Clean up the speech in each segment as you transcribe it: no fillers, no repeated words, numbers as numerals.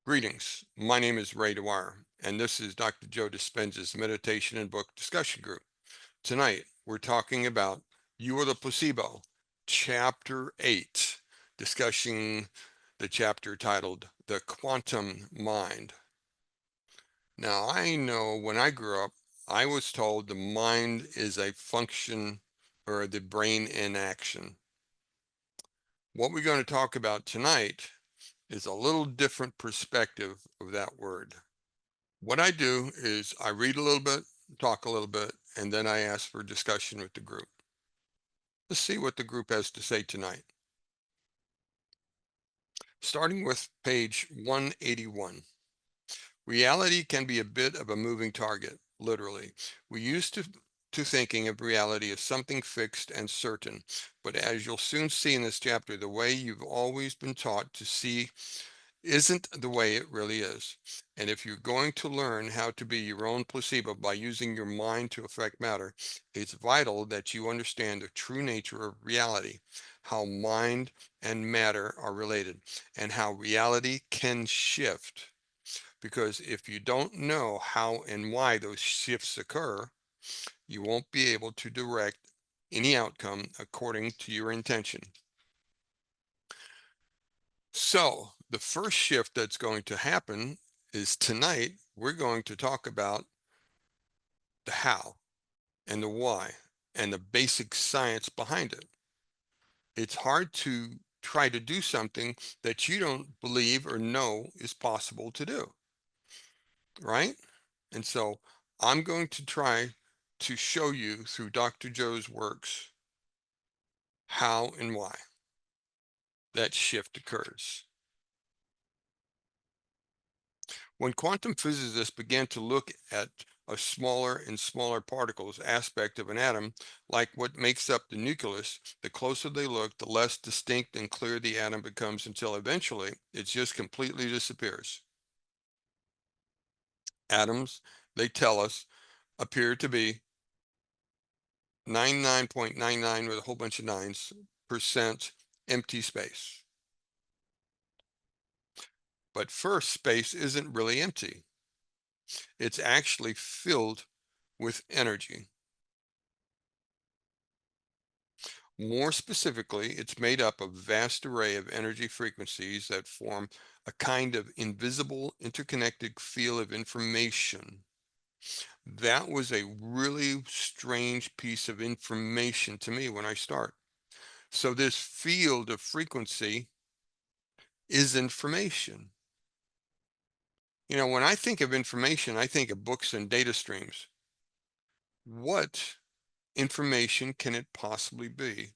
Greetings. My name is Ray Dwyer, and this is Dr. Joe Dispenza's Meditation and Book Discussion Group. Tonight, we're talking about You Are the Placebo, Chapter 8, discussing the chapter titled The Quantum Mind. Now, I know when I grew up, I was told the mind is a function or the brain in action. What we're going to talk about tonight is a little different perspective of that word. What I do is I read a little bit, talk a little bit, and then I ask for discussion with the group. Let's see what the group has to say tonight. Starting with page 181. Reality can be a bit of a moving target, literally. We used to thinking of reality as something fixed and certain, but as you'll soon see in this chapter, the way you've always been taught to see isn't the way it really is. And if you're going to learn how to be your own placebo by using your mind to affect matter, it's vital that you understand the true nature of reality, how mind and matter are related, and how reality can shift. Because if you don't know how and why those shifts occur, you won't be able to direct any outcome according to your intention. So the first shift that's going to happen is tonight we're going to talk about the how and the why and the basic science behind it. It's hard to try to do something that you don't believe or know is possible to do, right? And so I'm going to try to show you through Dr. Joe's works how and why that shift occurs. When quantum physicists began to look at a smaller and smaller particles aspect of an atom, like what makes up the nucleus, the closer they look, the less distinct and clear the atom becomes until eventually it just completely disappears. Atoms, they tell us, appear to be 99.99 with a whole bunch of nines percent empty space. But first, space isn't really empty. It's actually filled with energy. More specifically, it's made up of a vast array of energy frequencies that form a kind of invisible interconnected field of information. That was a really strange piece of information to me when I start. So this field of frequency is information. You know, when I think of information, I think of books and data streams. What information can it possibly be?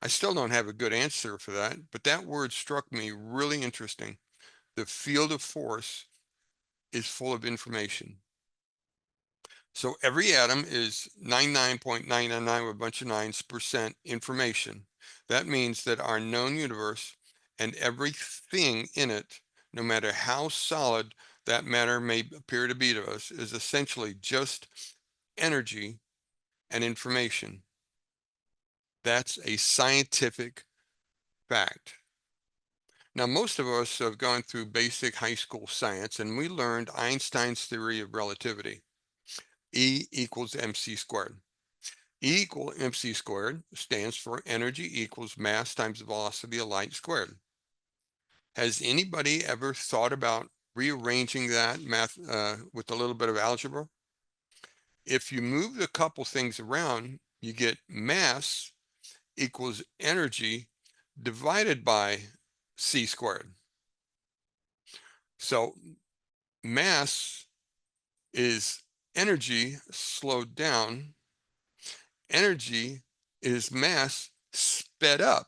I still don't have a good answer for that, but that word struck me really interesting. The field of force is full of information. So every atom is 99.999 with a bunch of nines percent information. That means that our known universe and everything in it, no matter how solid that matter may appear to be to us, is essentially just energy and information. That's a scientific fact. Now, most of us have gone through basic high school science, and we learned Einstein's theory of relativity. E equals mc squared. E equal mc squared stands for energy equals mass times the velocity of light squared. Has anybody ever thought about rearranging that math with a little bit of algebra? If you move a couple things around, you get mass equals energy divided by c squared. So mass is energy slowed down. Energy is mass sped up.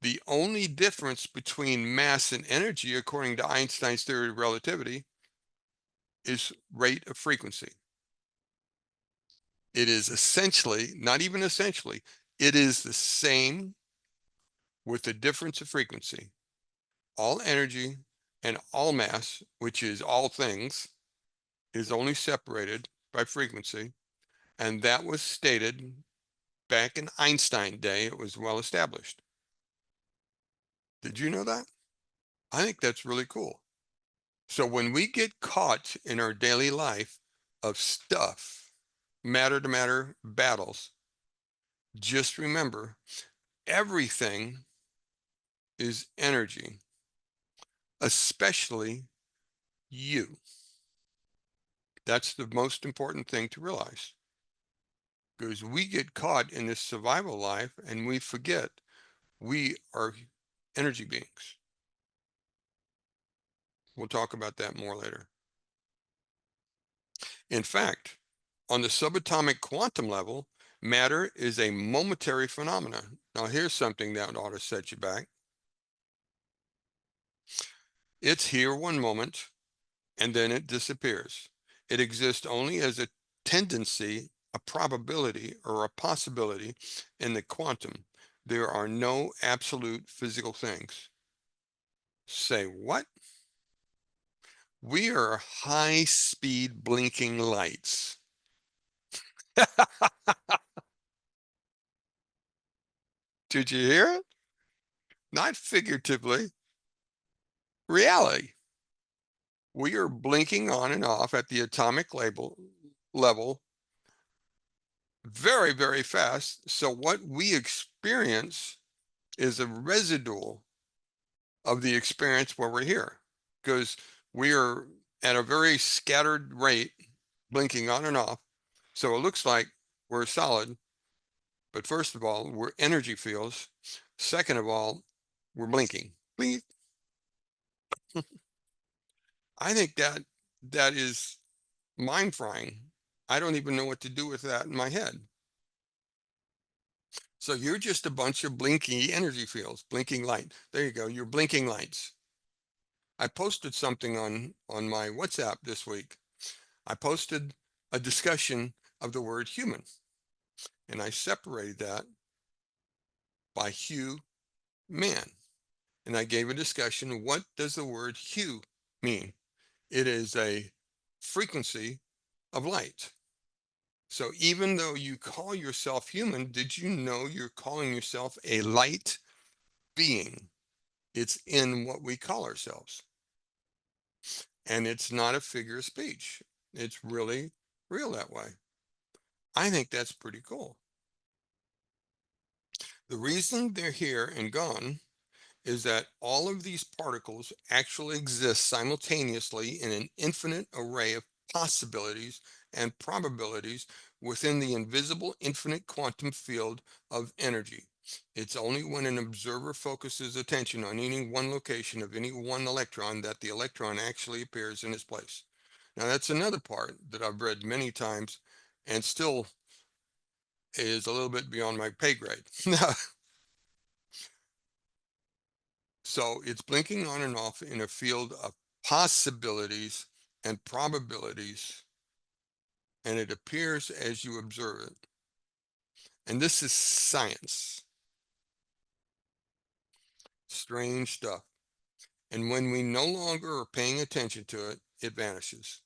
The only difference between mass and energy, according to Einstein's theory of relativity, is rate of frequency. It is essentially, not even essentially, it is the same with the difference of frequency. All energy and all mass, which is all things, is only separated by frequency. And that was stated back in Einstein day. It was well established. Did you know that? I think that's really cool. So when we get caught in our daily life of stuff, matter to matter battles, just remember everything is energy, especially you. That's the most important thing to realize, because we get caught in this survival life and we forget we are energy beings. We'll talk about that more later. In fact, on the subatomic quantum level, matter is a momentary phenomenon. Now, here's something that ought to set you back. It's here one moment, and then it disappears. It exists only as a tendency, a probability, or a possibility in the quantum. There are no absolute physical things. Say what? We are high-speed blinking lights. Did you hear it? Not figuratively, reality. We are blinking on and off at the atomic level very, very fast. So what we experience is a residual of the experience where we're here, because we are at a very scattered rate, blinking on and off. So it looks like we're solid, but first of all, we're energy fields. Second of all, we're blinking. Blink. I think that is mind frying. I don't even know what to do with that in my head. So you're just a bunch of blinky energy fields, blinking light. There you go. You're blinking lights. I posted something on my WhatsApp this week. I posted a discussion of the word human, and I separated that by hue, man. And I gave a discussion. What does the word hue mean? It is a frequency of light. So even though you call yourself human, did you know you're calling yourself a light being? It's in what we call ourselves. And it's not a figure of speech. It's really real that way. I think that's pretty cool. The reason they're here and gone is that all of these particles actually exist simultaneously in an infinite array of possibilities and probabilities within the invisible infinite quantum field of energy. It's only when an observer focuses attention on any one location of any one electron that the electron actually appears in its place. Now, that's another part that I've read many times and still is a little bit beyond my pay grade. So it's blinking on and off in a field of possibilities and probabilities, and it appears as you observe it. And this is science. Strange stuff. And when we no longer are paying attention to it, it vanishes.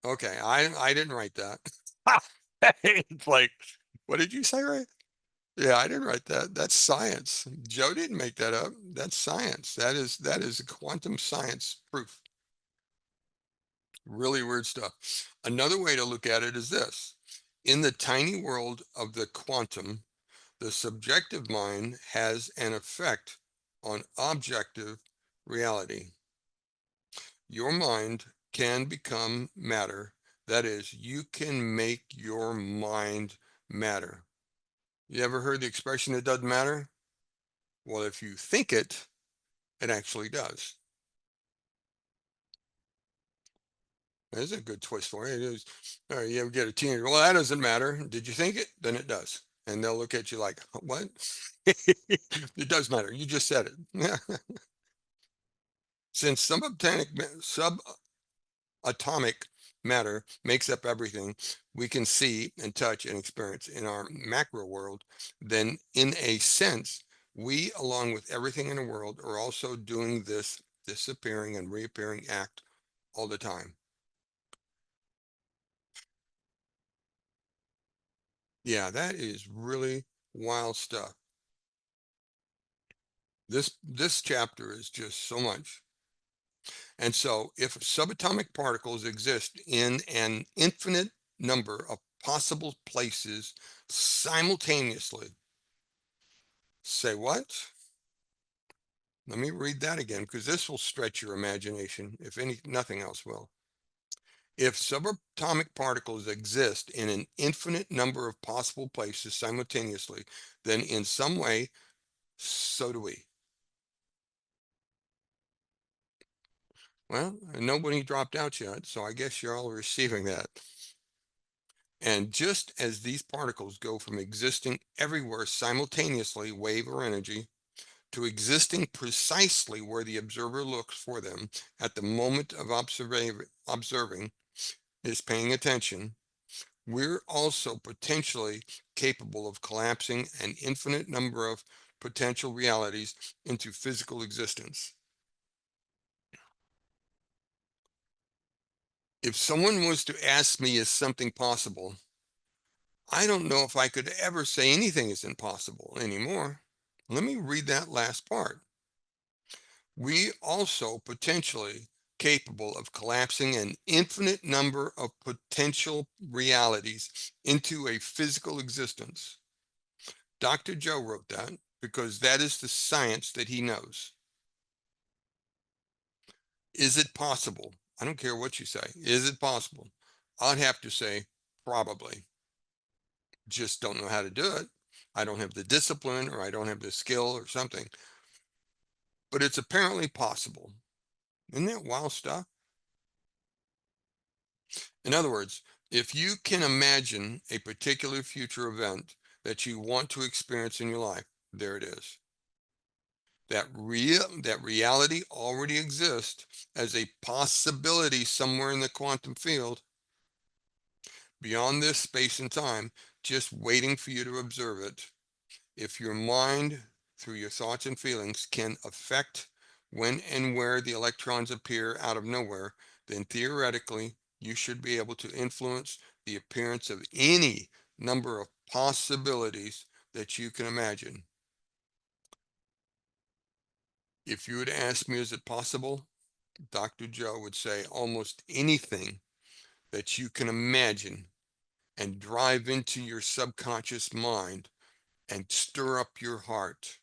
Okay, I didn't write that. It's like, what did you say, Ray? Yeah, I didn't write that. That's science. Joe didn't make that up. That's science. That is quantum science proof. Really weird stuff. Another way to look at it is this. In the tiny world of the quantum, the subjective mind has an effect on objective reality. Your mind can become matter. That is, you can make your mind matter. You ever heard the expression, it doesn't matter? Well, if you think it, it actually does. There's a good twist for it. It is, you ever get a teenager, well, that doesn't matter. Did you think it? Then it does. And they'll look at you like, what? It does matter. You just said it. Since subatomic matter makes up everything we can see and touch and experience in our macro world, then in a sense, we, along with everything in the world, are also doing this disappearing and reappearing act all the time. Yeah, that is really wild stuff. This chapter is just so much. And so if subatomic particles exist in an infinite number of possible places simultaneously, say what? Let me read that again, because this will stretch your imagination, if nothing else will. If subatomic particles exist in an infinite number of possible places simultaneously, then in some way, so do we. Well, nobody dropped out yet, so I guess you're all receiving that. And just as these particles go from existing everywhere simultaneously, wave or energy, to existing precisely where the observer looks for them at the moment of observing, is paying attention, we're also potentially capable of collapsing an infinite number of potential realities into physical existence. If someone was to ask me, is something possible? I don't know if I could ever say anything is impossible anymore. Let me read that last part. We also potentially capable of collapsing an infinite number of potential realities into a physical existence. Dr. Joe wrote that because that is the science that he knows. Is it possible? I don't care what you say. Is it possible? I'd have to say probably. Just don't know how to do it. I don't have the discipline, or I don't have the skill or something, but it's apparently possible. Isn't that wild stuff? In other words, if you can imagine a particular future event that you want to experience in your life, there it is. That reality already exists as a possibility somewhere in the quantum field, beyond this space and time, just waiting for you to observe it. If your mind, through your thoughts and feelings, can affect when and where the electrons appear out of nowhere, then theoretically you should be able to influence the appearance of any number of possibilities that you can imagine. If you would ask me, is it possible? Dr. Joe would say almost anything that you can imagine and drive into your subconscious mind and stir up your heart,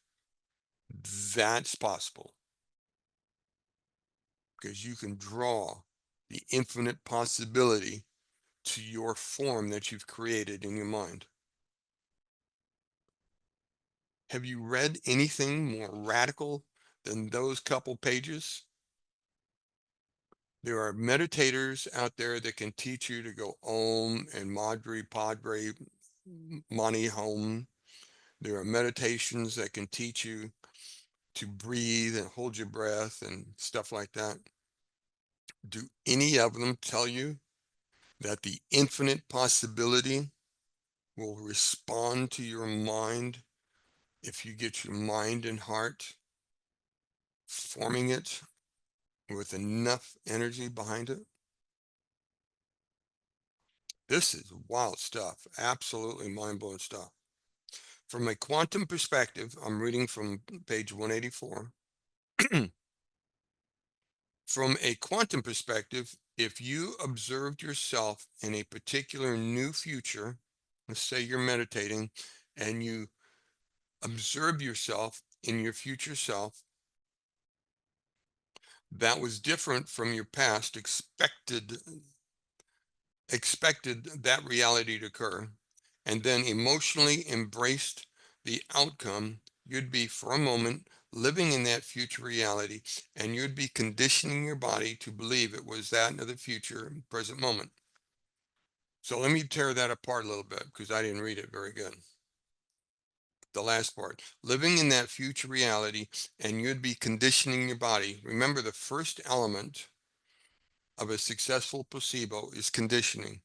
that's possible, because you can draw the infinite possibility to your form that you've created in your mind. Have you read anything more radical than those couple pages? There are meditators out there that can teach you to go Om and Madre Padre Mani Home. There are meditations that can teach you to breathe and hold your breath and stuff like that. Do any of them tell you that the infinite possibility will respond to your mind if you get your mind and heart forming it with enough energy behind it? This is wild stuff, absolutely mind-blowing stuff. From a quantum perspective, I'm reading from page 184. From a quantum perspective, if you observed yourself in a particular new future, let's say you're meditating and you observe yourself in your future self, that was different from your past, expected that reality to occur, and then emotionally embraced the outcome, you'd be for a moment living in that future reality, and you'd be conditioning your body to believe it was that in the future present moment. So let me tear that apart a little bit, because I didn't read it very good. The last part, living in that future reality, and you'd be conditioning your body. Remember, the first element of a successful placebo is conditioning.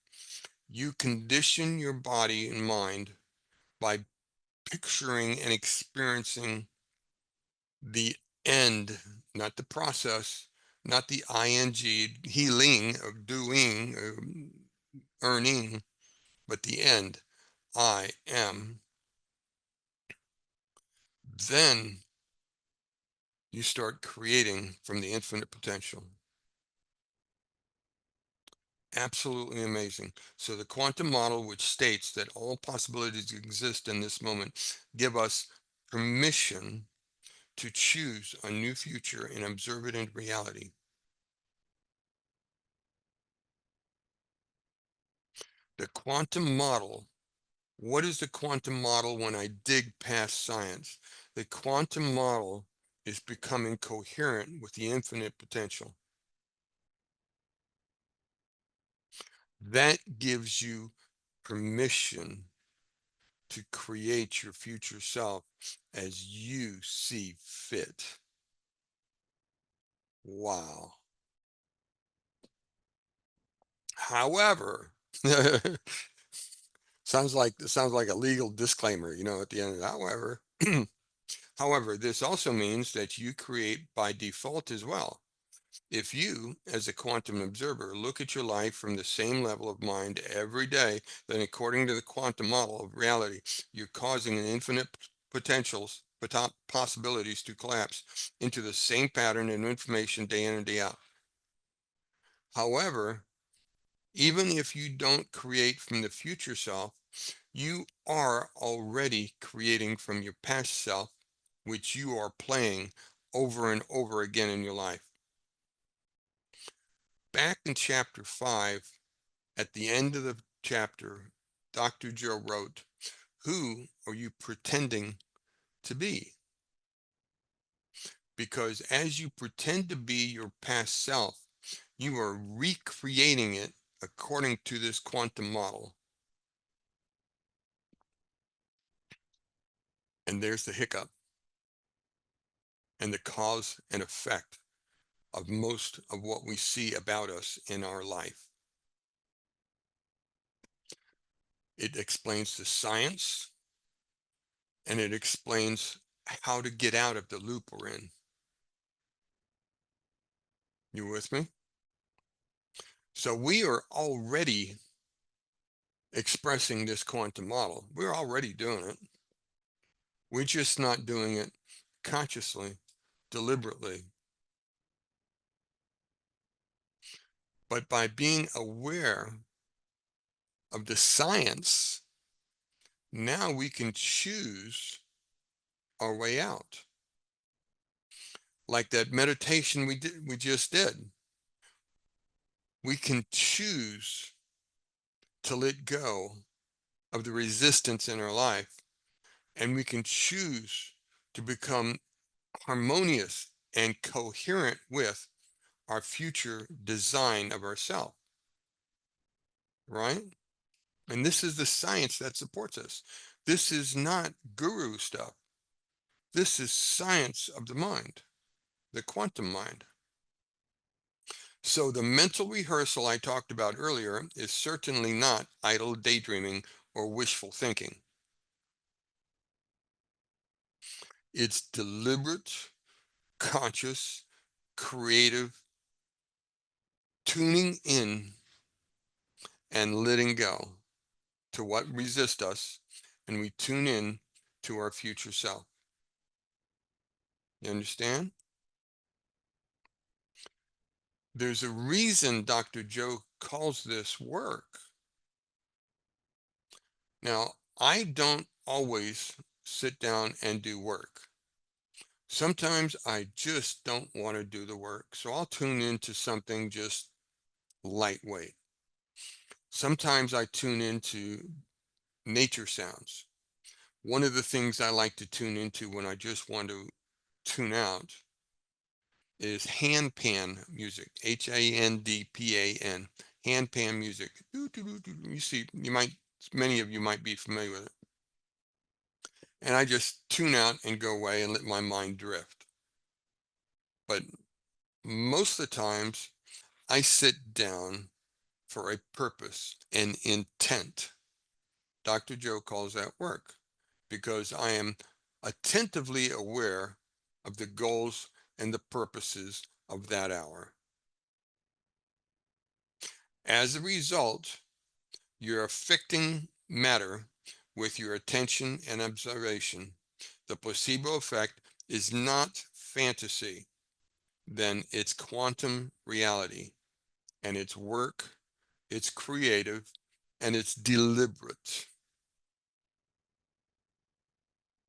You condition your body and mind by picturing and experiencing the end, not the process, not the ing, healing, or doing, or earning, but the end. I am. Then You start creating from the infinite potential. Absolutely amazing. So the quantum model, which states that all possibilities exist in this moment, give us permission to choose a new future and observe it in reality. The quantum model. What is the quantum model when I dig past science? The quantum model is becoming coherent with the infinite potential. That gives you permission to create your future self as you see fit. Wow. However, sounds like a legal disclaimer, at the end. However, however, this also means that you create by default as well. If you, as a quantum observer, look at your life from the same level of mind every day, then according to the quantum model of reality, you're causing an infinite possibilities to collapse into the same pattern of information day in and day out. However, even if you don't create from the future self, you are already creating from your past self, which you are playing over and over again in your life. Back in chapter 5, at the end of the chapter, Dr. Joe wrote, "Who are you pretending to be?" Because as you pretend to be your past self, you are recreating it according to this quantum model. And there's the hiccup and the cause and effect of most of what we see about us in our life. It explains the science and it explains how to get out of the loop we're in. You with me? So we are already expressing this quantum model. We're already doing it. We're just not doing it consciously, deliberately. But by being aware of the science, now we can choose our way out. Like that meditation we just did. We can choose to let go of the resistance in our life, and we can choose to become harmonious and coherent with our future design of ourselves, right? And this is the science that supports us. This is not guru stuff. This is science of the mind, the quantum mind. So the mental rehearsal I talked about earlier is certainly not idle daydreaming or wishful thinking. It's deliberate, conscious, creative, tuning in and letting go to what resists us, and we tune in to our future self. You understand? There's a reason Dr. Joe calls this work. Now, I don't always sit down and do work. Sometimes I just don't want to do the work, so I'll tune into something just lightweight. Sometimes I tune into nature sounds. One of the things I like to tune into when I just want to tune out is handpan music, Handpan, handpan music. You see, many of you might be familiar with it. And I just tune out and go away and let my mind drift. But most of the times, I sit down for a purpose and intent. Dr. Joe calls that work because I am attentively aware of the goals and the purposes of that hour. As a result, you're affecting matter with your attention and observation. The placebo effect is not fantasy, then it's quantum reality. And it's work, it's creative, and it's deliberate.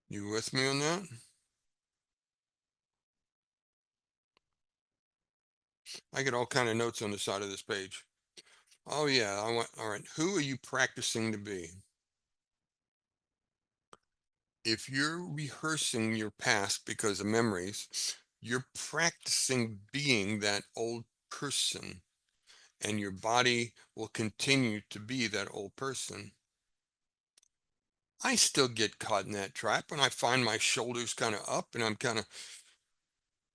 You with me on that? I get all kind of notes on the side of this page. Oh yeah, all right. Who are you practicing to be? If you're rehearsing your past because of memories, you're practicing being that old person, and your body will continue to be that old person. I still get caught in that trap when I find my shoulders kind of up and I'm kind of,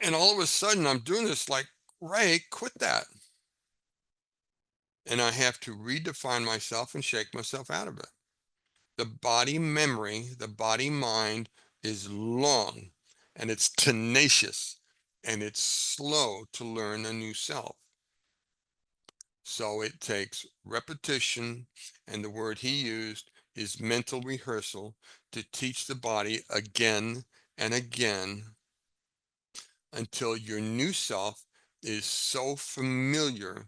and all of a sudden I'm doing this like, Ray, quit that. And I have to redefine myself and shake myself out of it. The body memory, the body mind is long and it's tenacious and it's slow to learn a new self. So it takes repetition, and the word he used is mental rehearsal to teach the body again and again until your new self is so familiar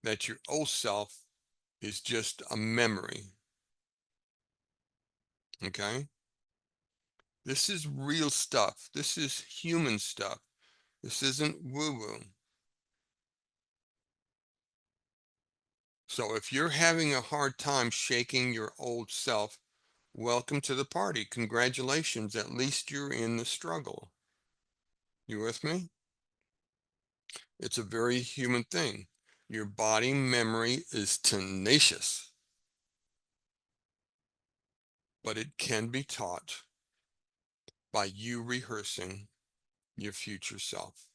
that your old self is just a memory. Okay? This is real stuff. This is human stuff. This isn't woo woo. So if you're having a hard time shaking your old self, welcome to the party. Congratulations. At least you're in the struggle. You with me? It's a very human thing. Your body memory is tenacious, but it can be taught by you rehearsing your future self.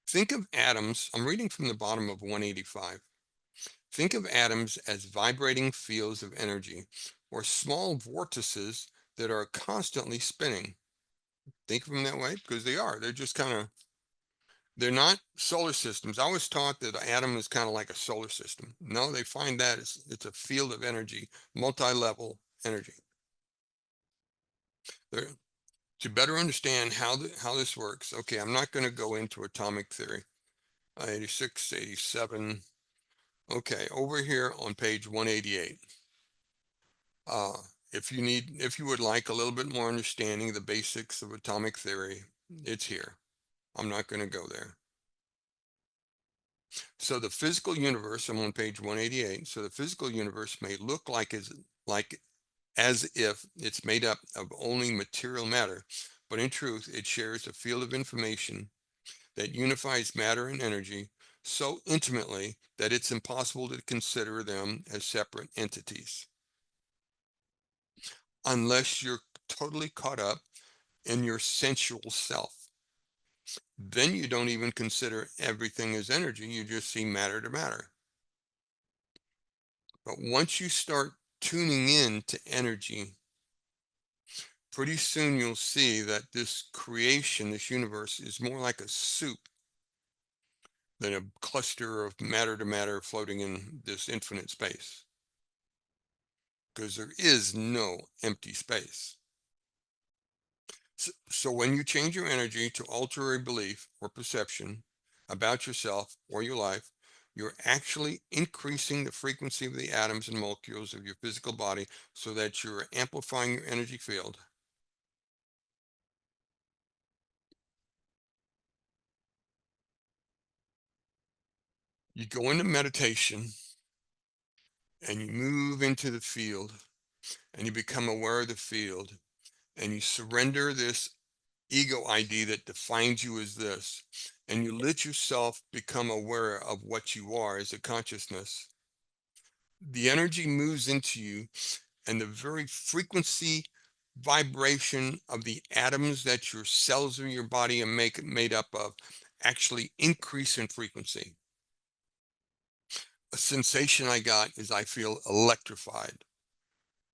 Think of atoms. I'm reading from the bottom of 185. Think of atoms as vibrating fields of energy or small vortices that are constantly spinning. Think of them that way because they are. They're just kind of, they're not solar systems. I was taught that an atom is kind of like a solar system. No, they find that it's a field of energy, multi-level energy. They're, to better understand how this works, okay, I'm not going to go into atomic theory. 86, 87. Okay, over here on page 188. Uh, if you would like a little bit more understanding of the basics of atomic theory, it's here. I'm not going to go there. So the physical universe, I'm on page 188. So the physical universe may look as if it's made up of only material matter, but in truth, it shares a field of information that unifies matter and energy so intimately that it's impossible to consider them as separate entities unless you're totally caught up in your sensual self. Then you don't even consider everything as energy, you just see matter to matter. But once you start tuning in to energy, pretty soon you'll see that this creation, this universe, is more like a soup than a cluster of matter to matter floating in this infinite space. Because there is no empty space. So when you change your energy to alter a belief or perception about yourself or your life, you're actually increasing the frequency of the atoms and molecules of your physical body so that you're amplifying your energy field. You go into meditation and you move into the field and you become aware of the field and you surrender this ego ID that defines you as this, and you let yourself become aware of what you are as a consciousness. The energy moves into you, and the very frequency vibration of the atoms that your cells of your body are made up of actually increase in frequency. A sensation I got is I feel electrified.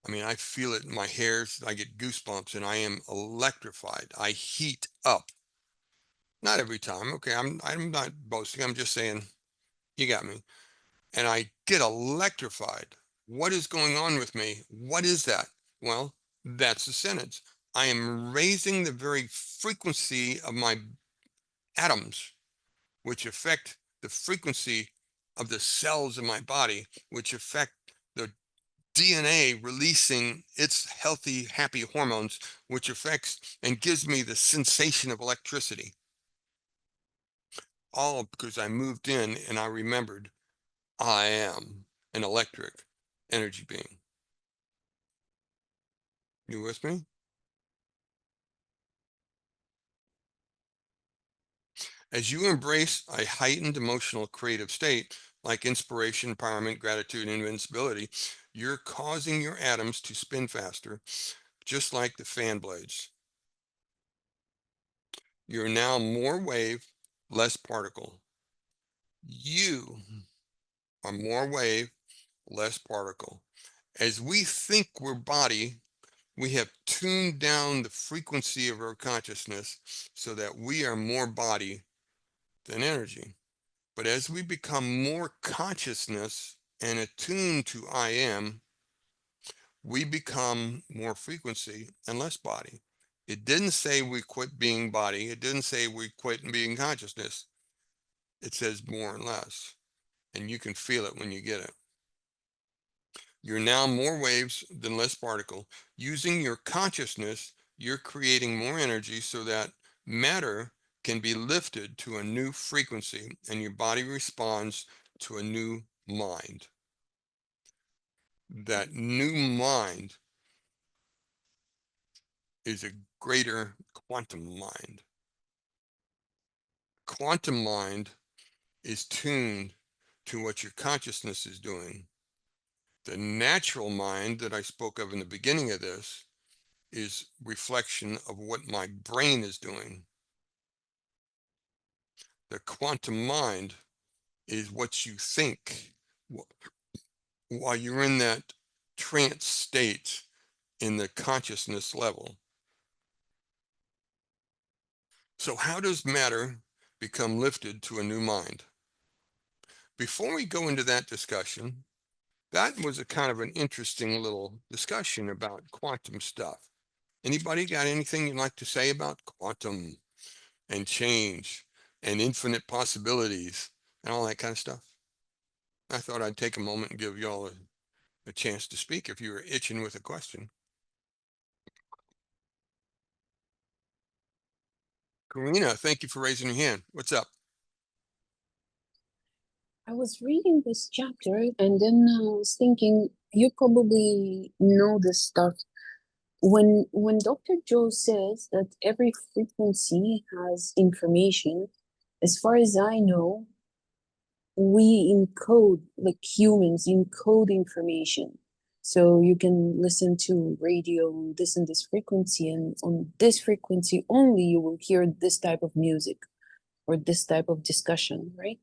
I mean, I feel it in my hairs. I get goosebumps and I am electrified. I heat up. Not every time. Okay, I'm not boasting. I'm just saying you got me. And I get electrified. What is going on with me? What is that? Well, that's the sentence. I am raising the very frequency of my atoms, which affect the frequency of the cells in my body, which affect the DNA releasing its healthy, happy hormones, which affects and gives me the sensation of electricity. All because I moved in and I remembered I am an electric energy being. You with me? As you embrace a heightened emotional creative state, like inspiration, empowerment, gratitude, and invincibility, you're causing your atoms to spin faster, just like the fan blades. You're now more wave, less particle. You are more wave, less particle. As we think we're body, we have tuned down the frequency of our consciousness so that we are more body than energy. But as we become more consciousness and attuned to I am, we become more frequency and less body. It didn't say we quit being body. It didn't say we quit being consciousness. It says more and less. And you can feel it when you get it. You're now more waves than less particle. Using your consciousness, you're creating more energy so that matter can be lifted to a new frequency and your body responds to a new mind. That new mind is a greater quantum mind. Quantum mind is tuned to what your consciousness is doing. The natural mind that I spoke of in the beginning of this is reflection of what my brain is doing. The quantum mind is what you think while you're in that trance state in the consciousness level. So how does matter become lifted to a new mind? Before we go into that discussion, that was a kind of an interesting little discussion about quantum stuff. Anybody got anything you'd like to say about quantum and change and infinite possibilities and all that kind of stuff? I thought I'd take a moment and give y'all a chance to speak if you were itching with a question. Karina, thank you for raising your hand. What's up? I was reading this chapter and then I was thinking, you probably know this stuff. When Dr. Joe says that every frequency has information, as far as I know, we encode, like humans, encode information. So you can listen to radio on this and this frequency, and on this frequency only, you will hear this type of music or this type of discussion, right?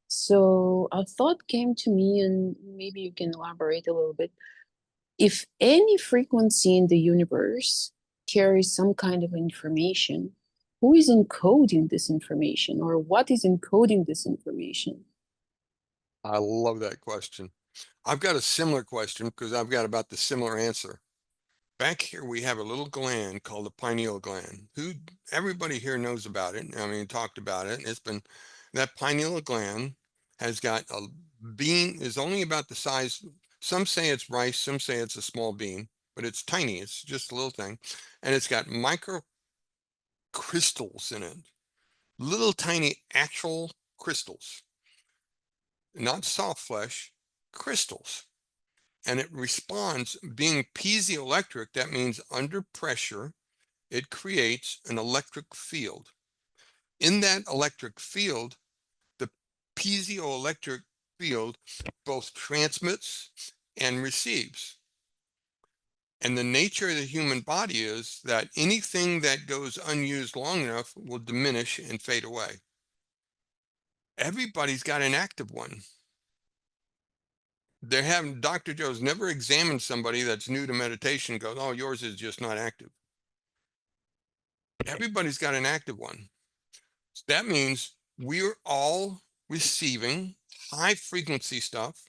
So a thought came to me, and maybe you can elaborate a little bit. If any frequency in the universe carries some kind of information, who is encoding this information, or what is encoding this information? I love that question. I've got a similar question because I've got about the similar answer. Back here, we have a little gland called the pineal gland. Who everybody here knows about it. I mean, talked about it. It's been that pineal gland has got a bean is only about the size. Some say it's rice, some say it's a small bean, but it's tiny. It's just a little thing, and it's got micro crystals in it, little tiny actual crystals, not soft flesh, crystals. And it responds being piezoelectric. That means under pressure it creates an electric field. In that electric field, the piezoelectric field both transmits and receives. And the nature of the human body is that anything that goes unused long enough will diminish and fade away. Everybody's got an active one. They haven't, Dr. Joe's never examined somebody that's new to meditation and goes, oh, yours is just not active. Everybody's got an active one. That means we're all receiving high frequency stuff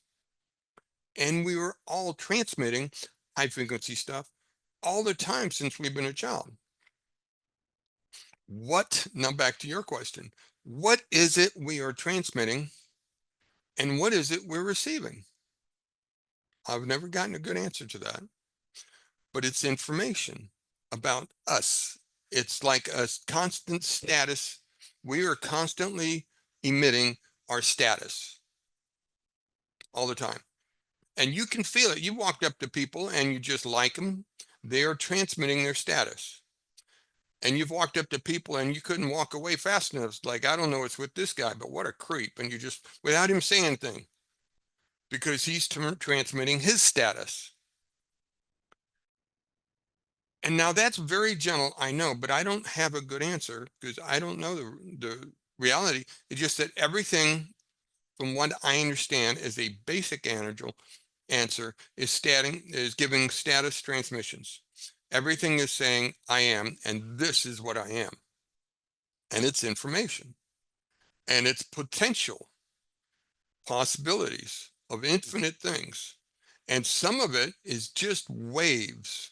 and we are all transmitting high frequency stuff all the time since we've been a child. Now back to your question, what is it we are transmitting and what is it we're receiving? I've never gotten a good answer to that, but it's information about us. It's like a constant status. We are constantly emitting our status all the time. And you can feel it. You walked up to people and you just like them. They are transmitting their status. And you've walked up to people and you couldn't walk away fast enough. It's like, I don't know what's with this guy, but what a creep. And you just, without him saying anything, because he's transmitting his status. And now that's very gentle, I know, but I don't have a good answer because I don't know the reality. It's just that everything, from what I understand, is a basic answer is giving status transmissions. Everything is saying I am, and this is what I am. And it's information. And it's potential possibilities of infinite things. And some of it is just waves.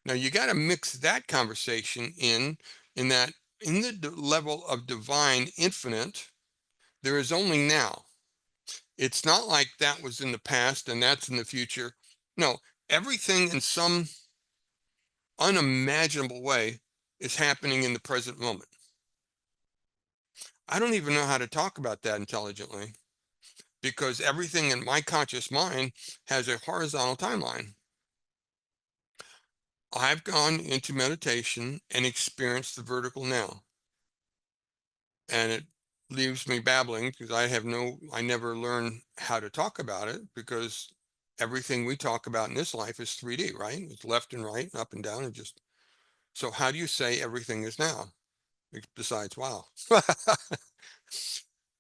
Now you got to mix that conversation in that in the level of divine infinite, there is only now. It's not like that was in the past and that's in the future. No, everything in some unimaginable way is happening in the present moment. I don't even know how to talk about that intelligently because everything in my conscious mind has a horizontal timeline. I've gone into meditation and experienced the vertical now. And it leaves me babbling because I never learn how to talk about it because everything we talk about in this life is 3D, right? It's left and right, up and down, and just, so how do you say everything is now? Besides, wow.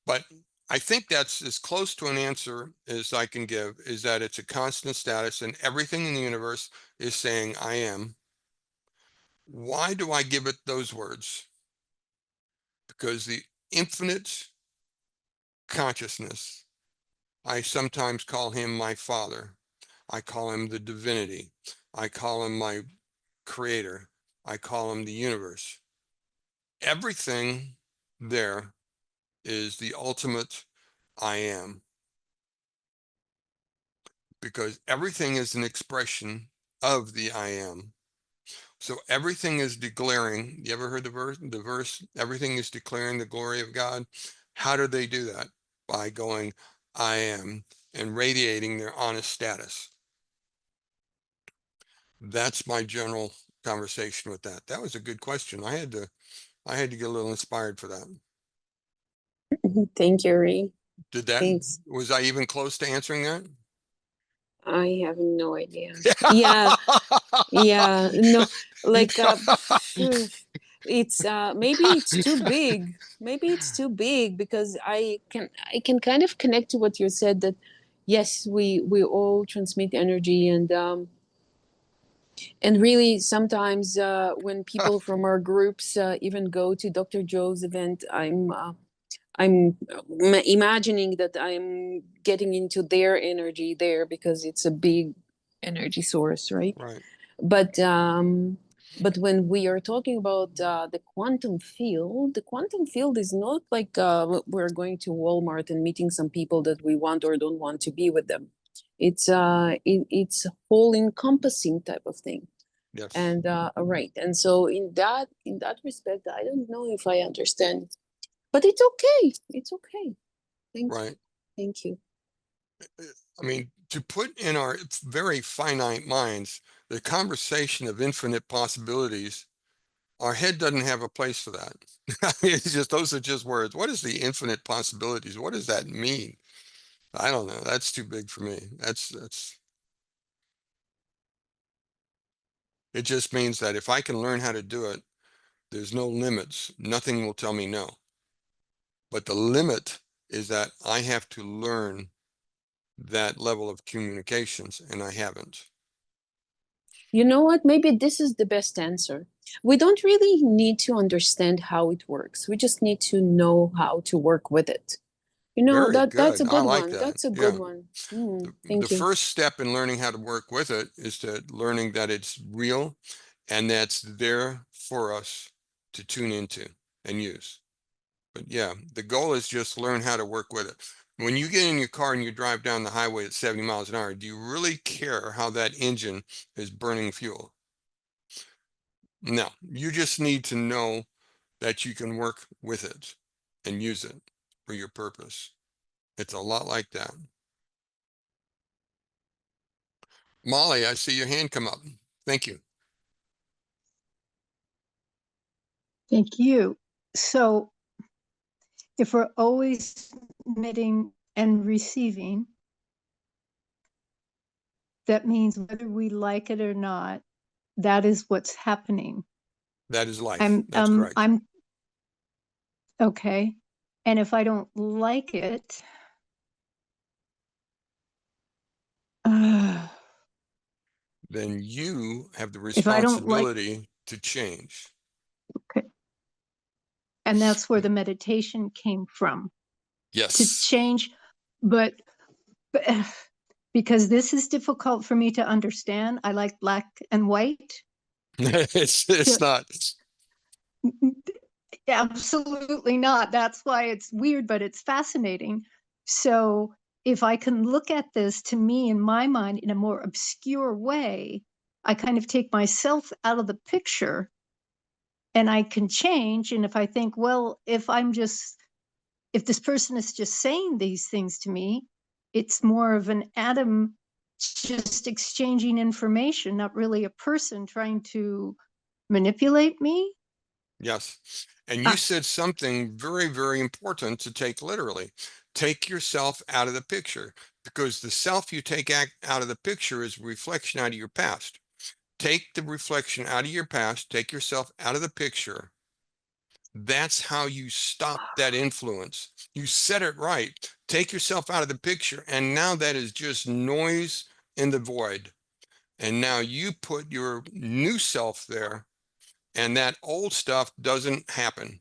But I think that's as close to an answer as I can give, is that it's a constant status and everything in the universe is saying, I am. Why do I give it those words? Because the infinite consciousness, I sometimes call him my father. I call him the divinity. I call him my creator. I call him the universe. Everything there is the ultimate I am, because everything is an expression of the I am. So everything is declaring. You ever heard the verse? The verse, everything is declaring the glory of God. How do they do that? By going, I am, and radiating their honest status. That's my general conversation with that. That was a good question. I had to get a little inspired for that. Thank you, Ray. Did that, Thanks. was I even close to answering that? I have no idea. Yeah, yeah, no, like it's maybe it's too big. Maybe it's too big because I can kind of connect to what you said, that yes, we all transmit energy, and really sometimes when people from our groups even go to Dr. Joe's event, I'm imagining that I'm getting into their energy there because it's a big energy source, right? Right. But when we are talking about the quantum field is not like we're going to Walmart and meeting some people that we want or don't want to be with them. It's a whole encompassing type of thing. Yes. And right, and so in that respect, I don't know if I understand, but it's okay. It's okay. Thank you. Right. Thank you. I mean, to put in our very finite minds the conversation of infinite possibilities, our head doesn't have a place for that. It's just, those are just words. What is the infinite possibilities? What does that mean? I don't know. That's too big for me. It just means that if I can learn how to do it, there's no limits. Nothing will tell me no. But the limit is that I have to learn that level of communications, and I haven't. You know what? Maybe this is the best answer. We don't really need to understand how it works. We just need to know how to work with it. You know, Very that's good. a I good like one. that. That's a good Yeah. one. The Thank you. first step in learning how to work with it is to learning that it's real and that's there for us to tune into and use. But yeah, the goal is just learn how to work with it. When you get in your car and you drive down the highway at 70 miles an hour, do you really care how that engine is burning fuel? No, you just need to know that you can work with it and use it for your purpose. It's a lot like that. Molly, I see your hand come up. Thank you. Thank you. So if we're always emitting and receiving, that means whether we like it or not, that is what's happening. That is life. That's correct. I'm okay. And if I don't like it, uh, Then you have the if I don't like, responsibility to change. okay. And that's where the meditation came from, to Yes. change. But, but because this is difficult for me to understand, I like black and white. It's To, not. absolutely not. That's why it's weird, but it's fascinating. So if I can look at this, to me, in my mind, in a more obscure way, I kind of take myself out of the picture and I can change. And if I think, well, if this person is just saying these things to me, it's more of an atom just exchanging information, not really a person trying to manipulate me. Yes. And you Uh, said something very, very important to take literally. Take yourself out of the picture because the self you take out of the picture is a reflection out of your past. Take the reflection out of your past, take yourself out of the picture. That's how you stop that influence. You set it right. Take yourself out of the picture, and now that is just noise in the void. And now you put your new self there, and that old stuff doesn't happen.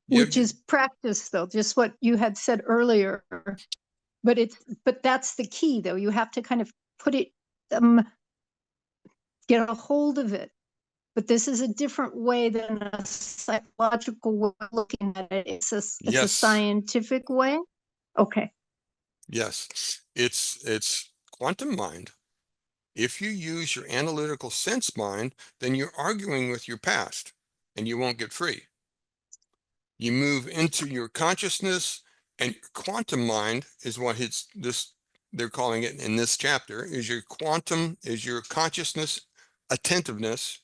which is practice, though, just what you had said earlier. But that's the key, though. You have to kind of put it, get a hold of it. But this is a different way than a psychological way of looking at it. It's a Yes, scientific way. Okay. yes. It's quantum mind. If you use your analytical sense mind, then you're arguing with your past, and you won't get free. You move into your consciousness, and your quantum mind is what hits this, they're calling it in this chapter, is your quantum, is your consciousness attentiveness.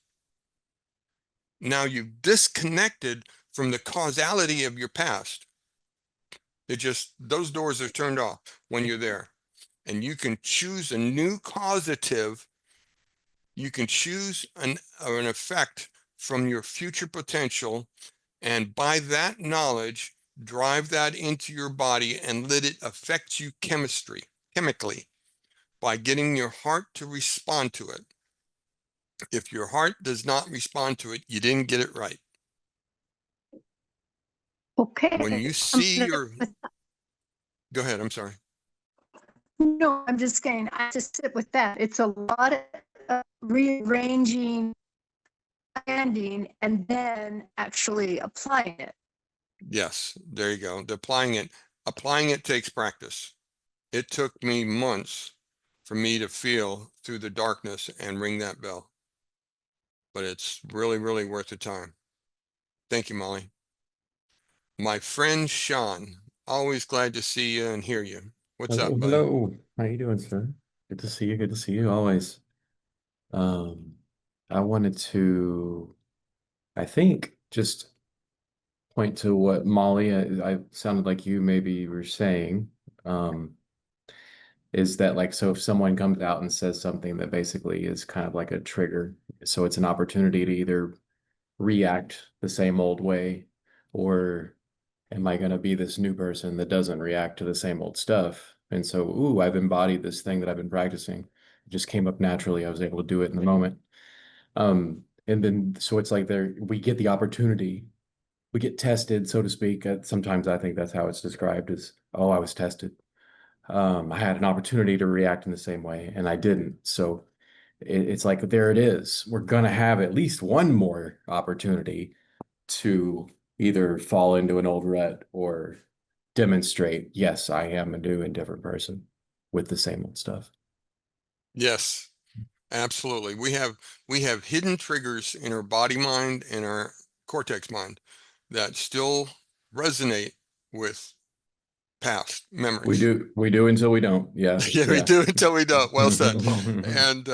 Now you've disconnected from the causality of your past. It just, those doors are turned off when you're there. And you can choose a new causative. You can choose an effect from your future potential, and by that knowledge, drive that into your body and let it affect you chemically, by getting your heart to respond to it. If your heart does not respond to it, you didn't get it right. When you Okay. see your, go ahead, I'm sorry. No, I'm just saying, I just sit with that. It's a lot of rearranging, landing, and then actually applying it. Yes, there you go. Applying it takes practice. It took me months for me to feel through the darkness and ring that bell, but it's really, really worth the time. Thank you, Molly. My friend Sean, always glad to see you and hear you. What's Hello, up, buddy? hello. How you doing, sir? Good to see you. Good to see you always. Um, I wanted to, I think, just point to what Molly, I sounded like you maybe were saying, um, is that like, so if someone comes out and says something that basically is kind of like a trigger, so it's an opportunity to either react the same old way, or am I going to be this new person that doesn't react to the same old stuff? And so, ooh, I've embodied this thing that I've been practicing. It just came up naturally. I was able to do it in the moment. And then, so it's like there, we get the opportunity we get tested, so to speak. Sometimes I think that's how it's described as, oh, I was tested. I had an opportunity to react in the same way, and I didn't. So it's like, there it is. We're gonna have at least one more opportunity to either fall into an old rut or demonstrate, yes, I am a new and different person with the same old stuff. Yes, absolutely. We have hidden triggers in our body mind and our cortex mind that still resonate with past memories. We do until we don't. Yeah, Yeah, we yeah. do until we don't. Well said. And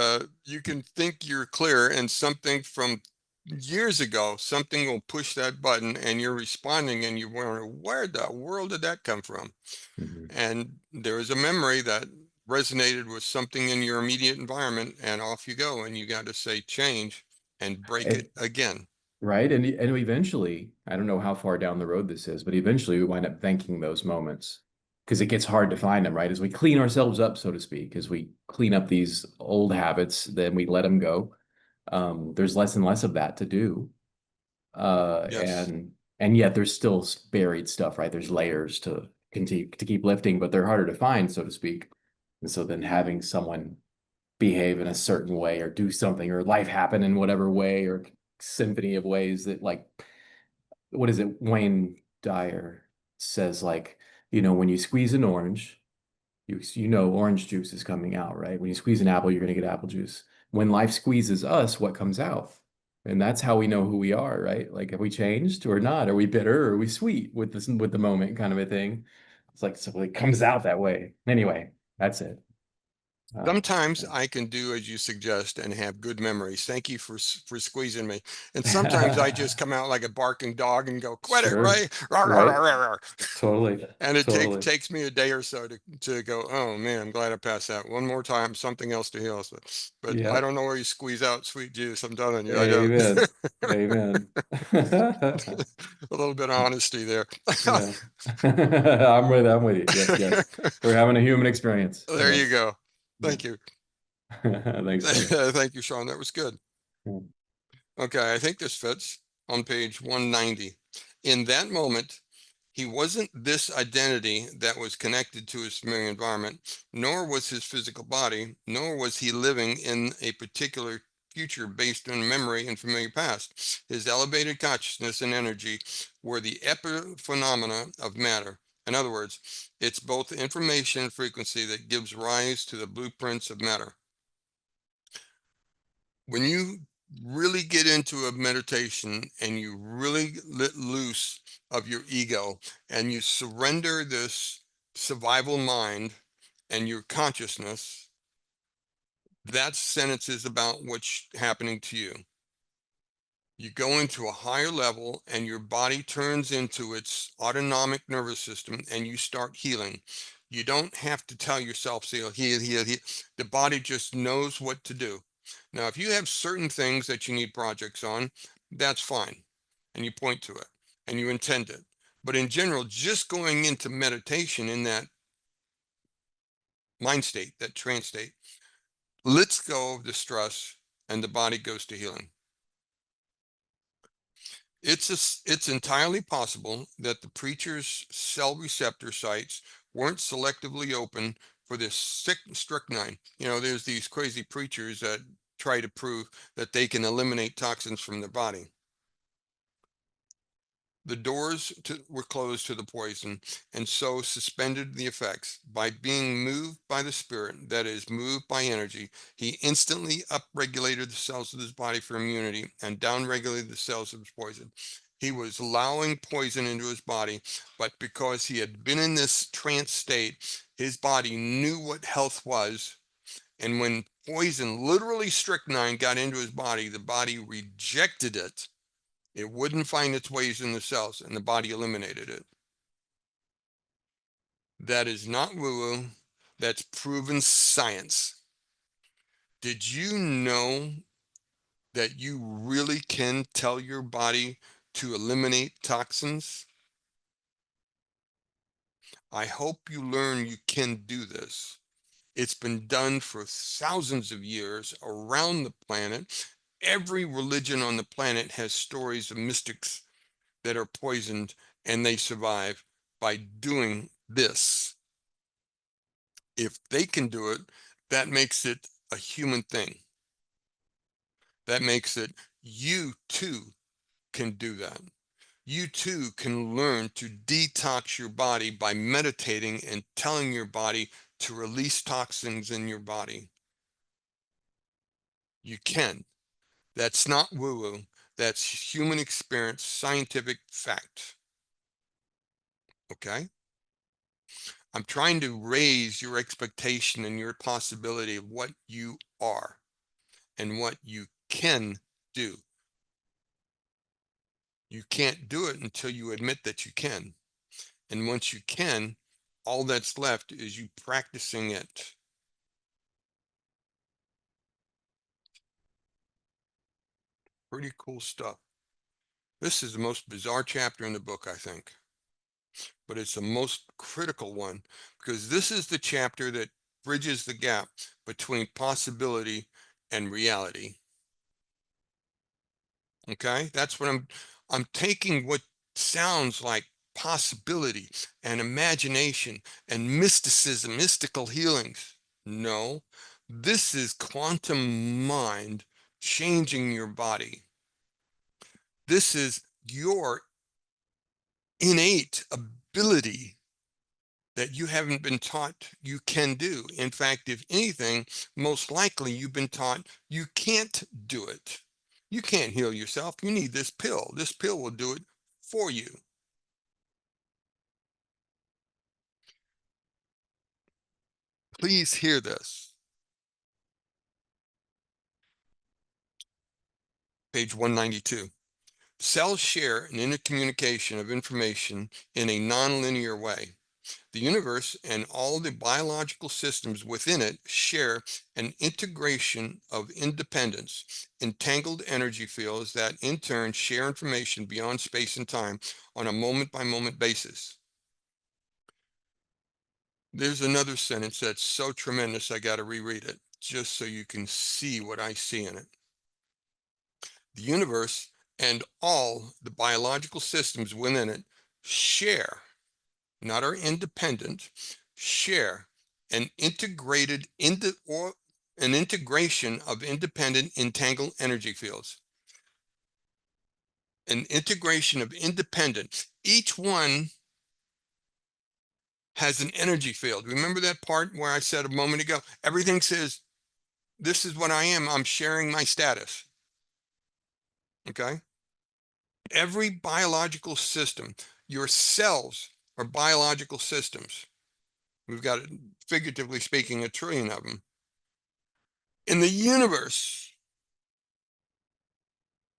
you can think you're clear, and something from years ago, something will push that button, and you're responding, and you wonder, where the world did that come from? Mhm. And there is a memory that resonated with something in your immediate environment, and off you go, and you got to say change and break it And again. right, and eventually, I don't know how far down the road this is, but eventually we wind up thanking those moments because it gets hard to find them, right? As we clean ourselves up, so to speak, as we clean up these old habits, then we let them go. There's less and less of that to do. Uh, Yes. and and yet there's still buried stuff, right? There's layers to continue to keep lifting, but they're harder to find, so to speak. And so then having someone behave in a certain way or do something or life happen in whatever way or symphony of ways that, like, what is it? Wayne Dyer says, like, when you squeeze an orange, you know orange juice is coming out, right? When you squeeze an apple, you're going to get apple juice. When life squeezes us, what comes out? And that's how we know who we are, right? Like, have we changed or not? Are we bitter or are we sweet with this, with the moment, kind of a thing? It's like, so it comes out that way. Anyway, that's it. Sometimes I can do as you suggest and have good memories. Thank you for squeezing me. And sometimes I just come out like a barking dog and go, quit it, Sure. right? Rawr, rawr, Right. rawr, rawr. Totally. And it Totally. takes me a day or so to go, oh man, I'm glad I passed that one more time, something else to heal. But I Yep. don't know where you squeeze out sweet juice. I'm telling you, I don't. Amen. Amen. A little bit of honesty there. Yeah. I'm with you. Yes, yes. We're having a human experience. There you Yes. go. Yeah. Thank you. Thanks, brother. Thank you, Sean. That was good. Yeah. Okay, I think this fits on page 190. In that moment, he wasn't this identity that was connected to his familiar environment, nor was his physical body, nor was he living in a particular future based on memory and familiar past. His elevated consciousness and energy were the epiphenomena of matter. In other words, it's both the information and frequency that gives rise to the blueprints of matter. When you really get into a meditation and you really let loose of your ego and you surrender this survival mind and your consciousness, that sentence is about what's happening to you. You go into a higher level and your body turns into its autonomic nervous system and you start healing. You don't have to tell yourself, heal, heal, heal, heal. The body just knows what to do. Now, if you have certain things that you need projects on, that's fine. And you point to it and you intend it. But in general, just going into meditation in that mind state, that trance state, lets go of the stress and the body goes to healing. It's entirely possible that the preacher's cell receptor sites weren't selectively open for this strychnine. There's these crazy preachers that try to prove that they can eliminate toxins from their body. The doors were closed to the poison, and so suspended the effects. By being moved by the spirit, that is, moved by energy, he instantly upregulated the cells of his body for immunity and downregulated the cells of his poison. He was allowing poison into his body, but because he had been in this trance state, his body knew what health was. And when poison, literally strychnine, got into his body, the body rejected it. It wouldn't find its ways in the cells, and the body eliminated it. That is not woo-woo. That's proven science. Did you know that you really can tell your body to eliminate toxins? I hope you learn you can do this. It's been done for thousands of years around the planet. Every religion on the planet has stories of mystics that are poisoned and they survive by doing this. If they can do it, that makes it a human thing. That makes it you too can do that. You too can learn to detox your body by meditating and telling your body to release toxins in your body. You can. That's not woo-woo. That's human experience, scientific fact. Okay? I'm trying to raise your expectation and your possibility of what you are and what you can do. You can't do it until you admit that you can. And once you can, all that's left is you practicing it. Pretty cool stuff. This is the most bizarre chapter in the book, I think. But it's the most critical one because this is the chapter that bridges the gap between possibility and reality. Okay? That's what I'm taking what sounds like possibility and imagination and mysticism, mystical healings. No, this is quantum mind changing your body. This is your innate ability that you haven't been taught you can do. In fact, if anything, most likely you've been taught you can't do it. You can't heal yourself. You need this pill. This pill will do it for you. Please hear this. Page 192. Cells share an intercommunication of information in a nonlinear way. The universe and all the biological systems within it share an integration of independence, entangled energy fields that in turn share information beyond space and time on a moment-by-moment basis. There's another sentence that's so tremendous I got to reread it, just so you can see what I see in it. The universe and all the biological systems within it share, not are independent, share an integrated an integration of independent entangled energy fields. An integration of independent. Each one has an energy field. Remember that part where I said a moment ago, everything says, this is what I am. I'm sharing my status. Okay? Every biological system, your cells are biological systems. We've got, figuratively speaking, 1 trillion of them. In the universe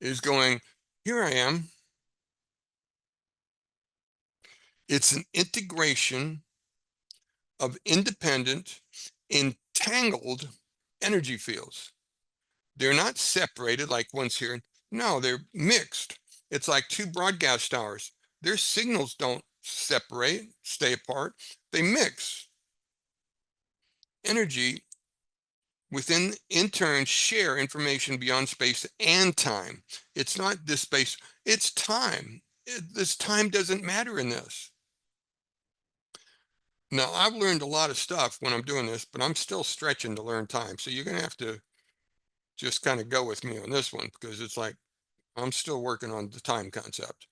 is going, here I am. It's an integration of independent, entangled energy fields. They're not separated like one's here. No, they're mixed. It's like two broadcast towers. Their signals don't separate, stay apart. They mix. Energy within, in turn, share information beyond space and time. It's not this space, it's time. This time doesn't matter in this. Now, I've learned a lot of stuff when I'm doing this, but I'm still stretching to learn time. So you're going to have to just kind of go with me on this one because it's like I'm still working on the time concept.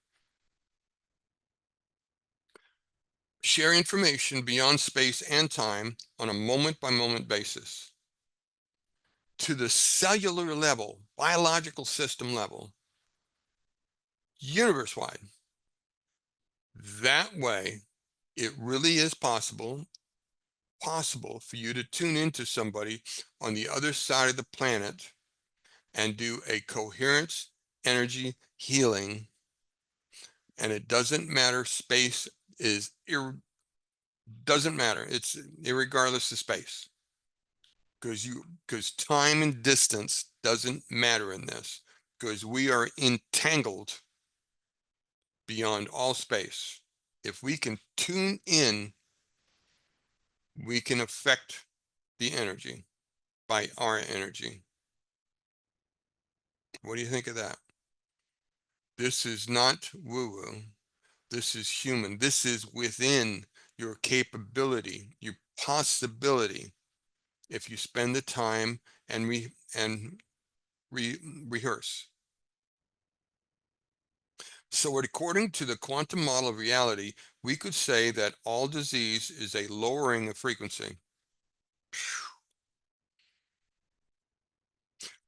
Share information beyond space and time on a moment-by-moment basis. To the cellular level, biological system level, universe-wide. That way, it really is possible for you to tune into somebody on the other side of the planet and do a coherence energy healing. And it doesn't matter, space is doesn't matter. It's irregardless of space. Because time and distance doesn't matter in this. Because we are entangled beyond all space. If we can tune in, we can affect the energy by our energy. What do you think of that? This is not woo-woo. This is human. This is within your capability, your possibility, if you spend the time and rehearse. So according to the quantum model of reality, we could say that all disease is a lowering of frequency.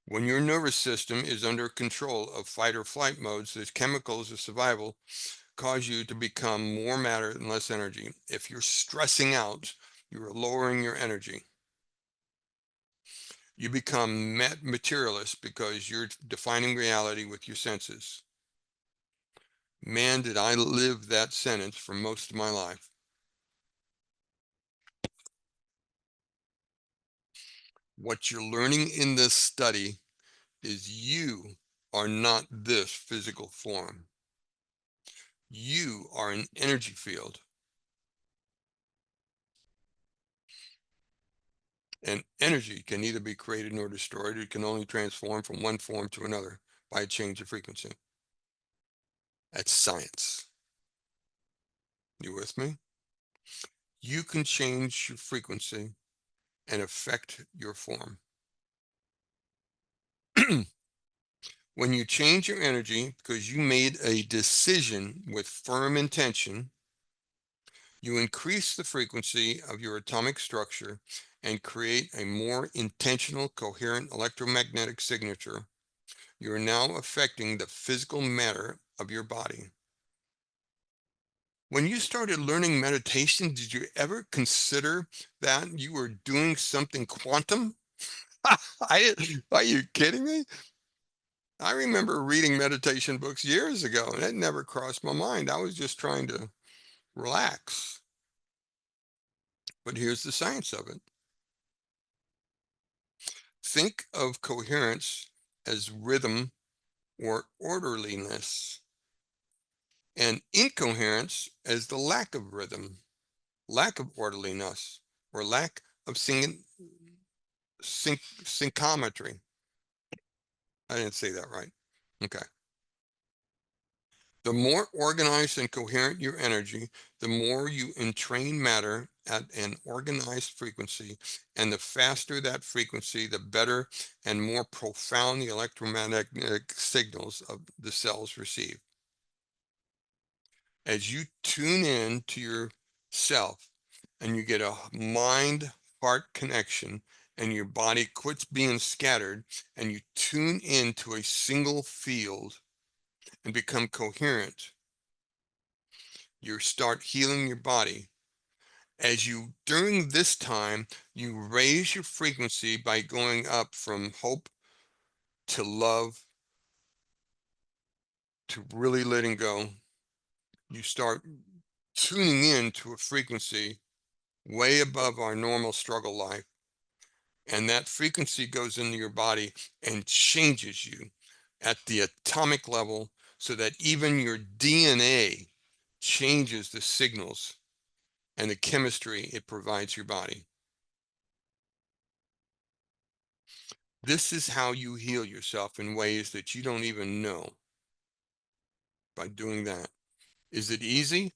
When your nervous system is under control of fight or flight modes, the chemicals of survival cause you to become more matter and less energy. If you're stressing out, you're lowering your energy. You become materialist because you're defining reality with your senses. Man, did I live that sentence for most of my life. What you're learning in this study is you are not this physical form. You are an energy field. And energy can neither be created nor destroyed. It can only transform from one form to another by a change of frequency. That's science. You with me? You can change your frequency and affect your form. When you change your energy because you made a decision with firm intention, you increase the frequency of your atomic structure and create a more intentional, coherent electromagnetic signature. You are now affecting the physical matter of your body. When you started learning meditation, did you ever consider that you were doing something quantum? Are you kidding me? I remember reading meditation books years ago, and it never crossed my mind. I was just trying to relax. But here's the science of it. Think of coherence as rhythm or orderliness, and incoherence as the lack of rhythm, lack of orderliness, or lack of syncometry. I didn't say that right. Okay. The more organized and coherent your energy, the more you entrain matter at an organized frequency, and the faster that frequency, the better and more profound the electromagnetic signals of the cells receive. As you tune in to yourself and you get a mind-heart connection and your body quits being scattered and you tune into a single field and become coherent, you start healing your body. As you, during this time, you raise your frequency by going up from hope to love to really letting go. You start tuning in to a frequency way above our normal struggle life. And that frequency goes into your body and changes you at the atomic level so that even your DNA changes the signals and the chemistry it provides your body. This is how you heal yourself in ways that you don't even know by doing that. Is it easy?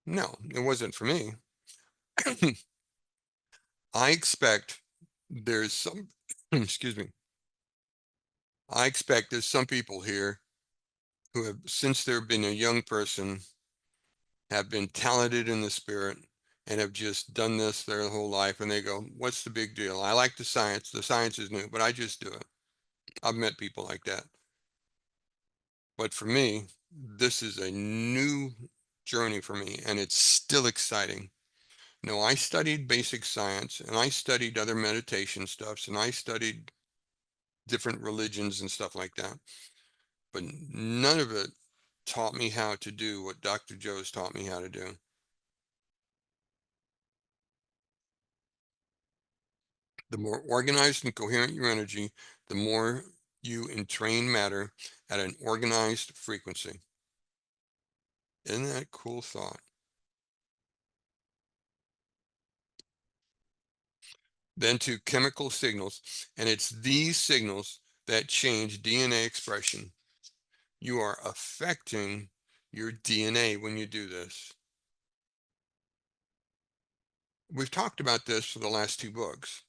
No, it wasn't for me. I expect there's some, excuse me, I expect there's some people here who have, since they've been a young person, have been talented in the spirit and have just done this their whole life. And they go, what's the big deal? I like the science. The science is new, but I just do it. I've met people like that. But for me, this is a new journey for me, and it's still exciting. No, I studied basic science, and I studied other meditation stuffs, and I studied different religions and stuff like that. But none of it taught me how to do what Dr. Joe's taught me how to do. The more organized and coherent your energy, the more you entrain matter at an organized frequency. Isn't that a cool thought? Then to chemical signals, and it's these signals that change DNA expression. You are affecting your DNA when you do this. We've talked about this for the last 2 books.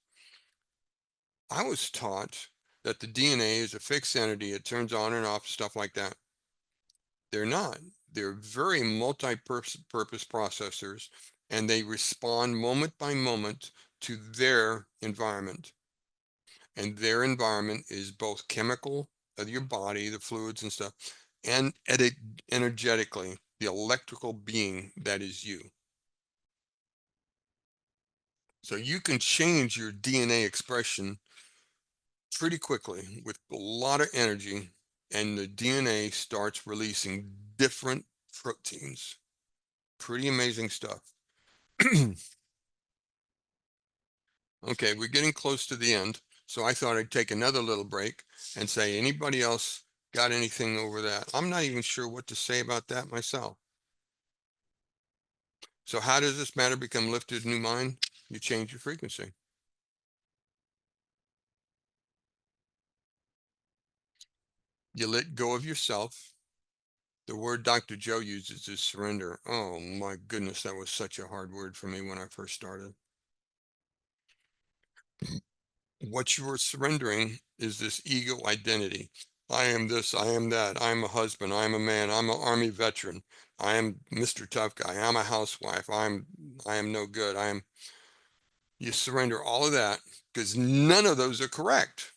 I was taught that the DNA is a fixed entity. It turns on and off, stuff like that. They're not. They're very multi-purpose processors, and they respond moment by moment to their environment. And their environment is both chemical of your body, the fluids and stuff, and energetically, the electrical being that is you. So you can change your DNA expression pretty quickly with a lot of energy, and the DNA starts releasing different proteins. Pretty amazing stuff. Okay, we're getting close to the end, so I thought I'd take another little break and say, anybody else got anything over that? I'm not even sure what to say about that myself. So how does this matter become lifted new mind? You change your frequency. You let go of yourself. The word Dr. Joe uses is surrender. Oh my goodness, that was such a hard word for me when I first started. What you are surrendering is this ego identity. I am this, I am that, I'm a husband, I'm a man, I'm an Army veteran, I am Mr. Tough Guy, I'm a housewife, I am no good, you surrender all of that because none of those are correct.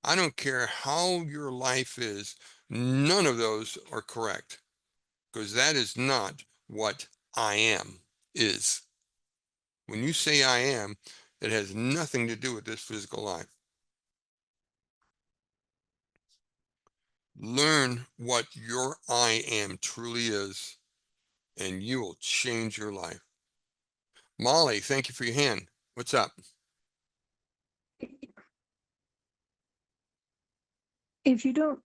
I don't care how your life is, none of those are correct because that is not what I am is. When you say I am, it has nothing to do with this physical life. Learn what your I am truly is, and you will change your life. Molly, thank you for your hand. What's up? If you don't,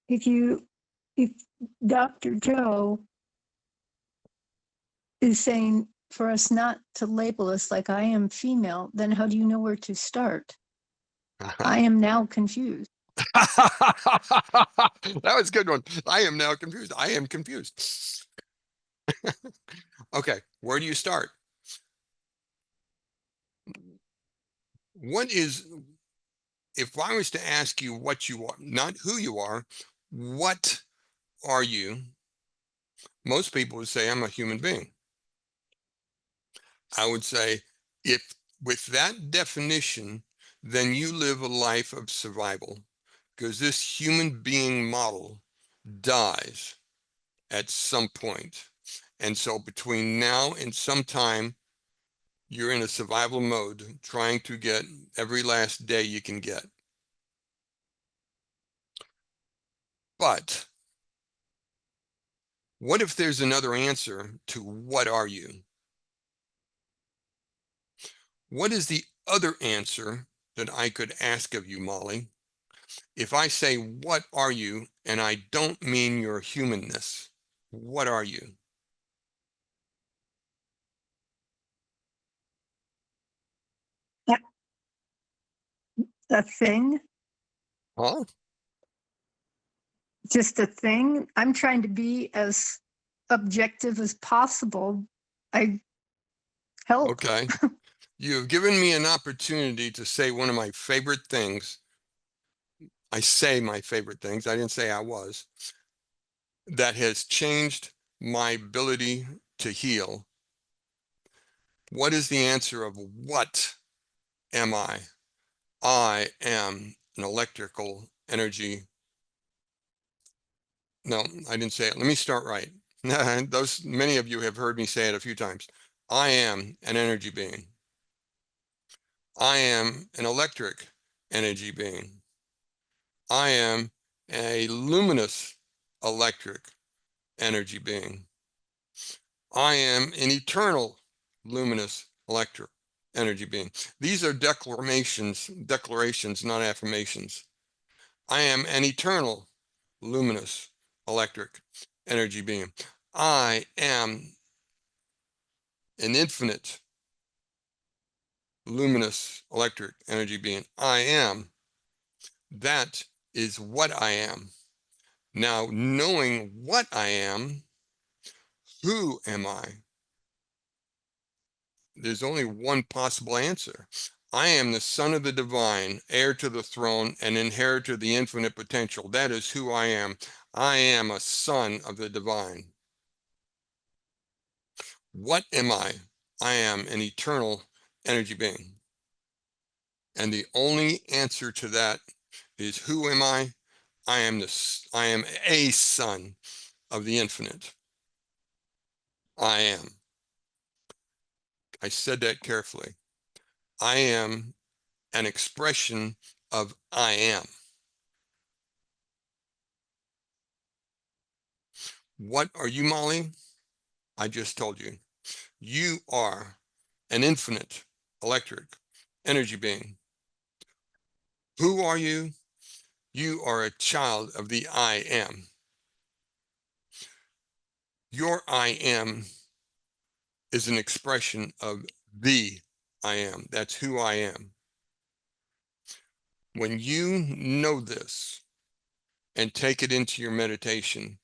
if Dr. Joe is saying for us not to label us like I am female, then how do you know where to start? I am now confused. That was a good one. I am now confused. I am confused. Okay, where do you start? What is, if I was to ask you what you are, not who you are, what are you? Most people would say, I'm a human being. I would say, if with that definition, then you live a life of survival because this human being model dies at some point. And so between now and sometime, you're in a survival mode, trying to get every last day you can get. But what if there's another answer to what are you? What is the other answer that I could ask of you, Molly? If I say, what are you? And I don't mean your humanness, what are you? A thing, Huh? just a thing. I'm trying to be as objective as possible. I help. Okay. You have given me an opportunity to say one of my favorite things. I say my favorite things. I didn't say I was. That has changed my ability to heal. What is the answer of what am I? I am an electrical energy. No, I didn't say it. Let me start right. Many of you have heard me say it a few times. I am an energy being. I am an electric energy being. I am a luminous electric energy being. I am an eternal luminous electric energy being. These are declarations, not affirmations. I am an eternal luminous electric energy being. I am an infinite luminous electric energy being. I am. That is what I am. Now, knowing what I am, who am I? There's only one possible answer. I am the son of the divine, heir to the throne, and inheritor of the infinite potential. That is who I am. I am a son of the divine. What am I? I am an eternal energy being. And the only answer to that is, who am I? I am a son of the infinite. I am. I said that carefully. I am an expression of I am. What are you, Molly? I just told you. You are an infinite electric energy being. Who are you? You are a child of the I am. Your I am is an expression of the I am. That's who I am. When you know this and take it into your meditation,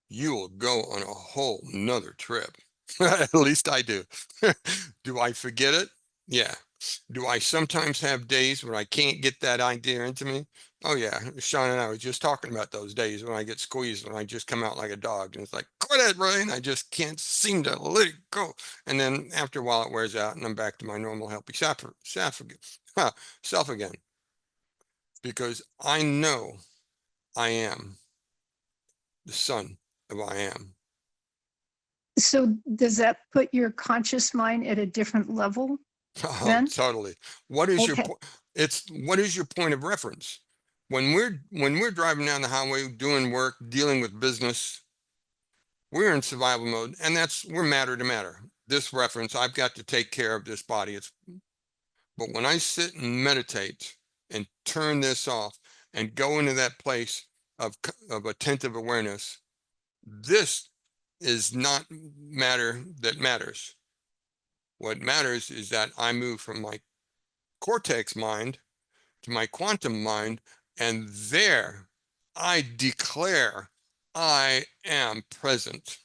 you will go on a whole nother trip. At least I do. Do I forget it? Yeah. Do I sometimes have days when I can't get that idea into me? Oh yeah, Sean and I were just talking about those days when I get squeezed, when I just come out like a dog, and it's like, quit it, Brian. I just can't seem to let it go. And then after a while, it wears out, and I'm back to my normal healthy self again, because I know I am the son of I am. So does that put your conscious mind at a different level Oh, then? totally. What is your Okay. what is your point of reference? When we're driving down the highway, doing work, dealing with business, we're in survival mode, and we're matter to matter. This reference, I've got to take care of this body. But when I sit and meditate and turn this off and go into that place of attentive awareness, this is not matter that matters. What matters is that I move from my cortex mind to my quantum mind, and there I declare I am present.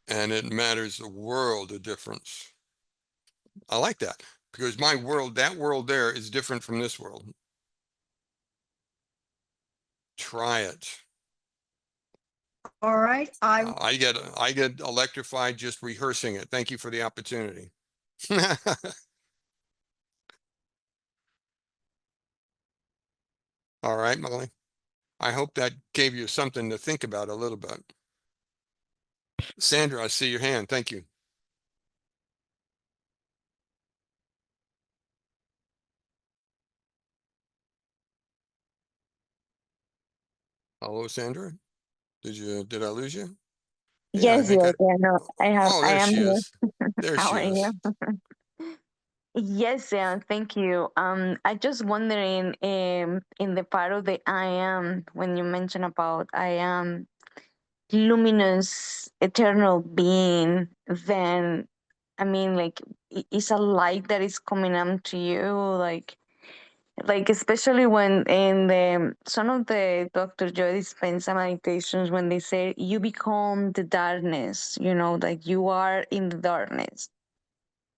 And it matters a world of difference. I like that, because my world, that world there, is different from this world. Try it. All right. I get electrified just rehearsing it. Thank you for the opportunity. All right, Molly. I hope that gave you something to think about a little bit. Sandra, I see your hand. Thank you. Hello, Sandra. Did I lose you? Yeah, I Yes, think yes, yeah, no, oh, I there am she here. is. There How she are is. you? Yes, yeah, thank you. I just wondering, in the part of the I am, when you mention about I am luminous, eternal being, then, I mean, like, it's a light that is coming up to you, like especially when in the some of the Dr. Joe Dispenza meditations, when they say you become the darkness, like you are in the darkness.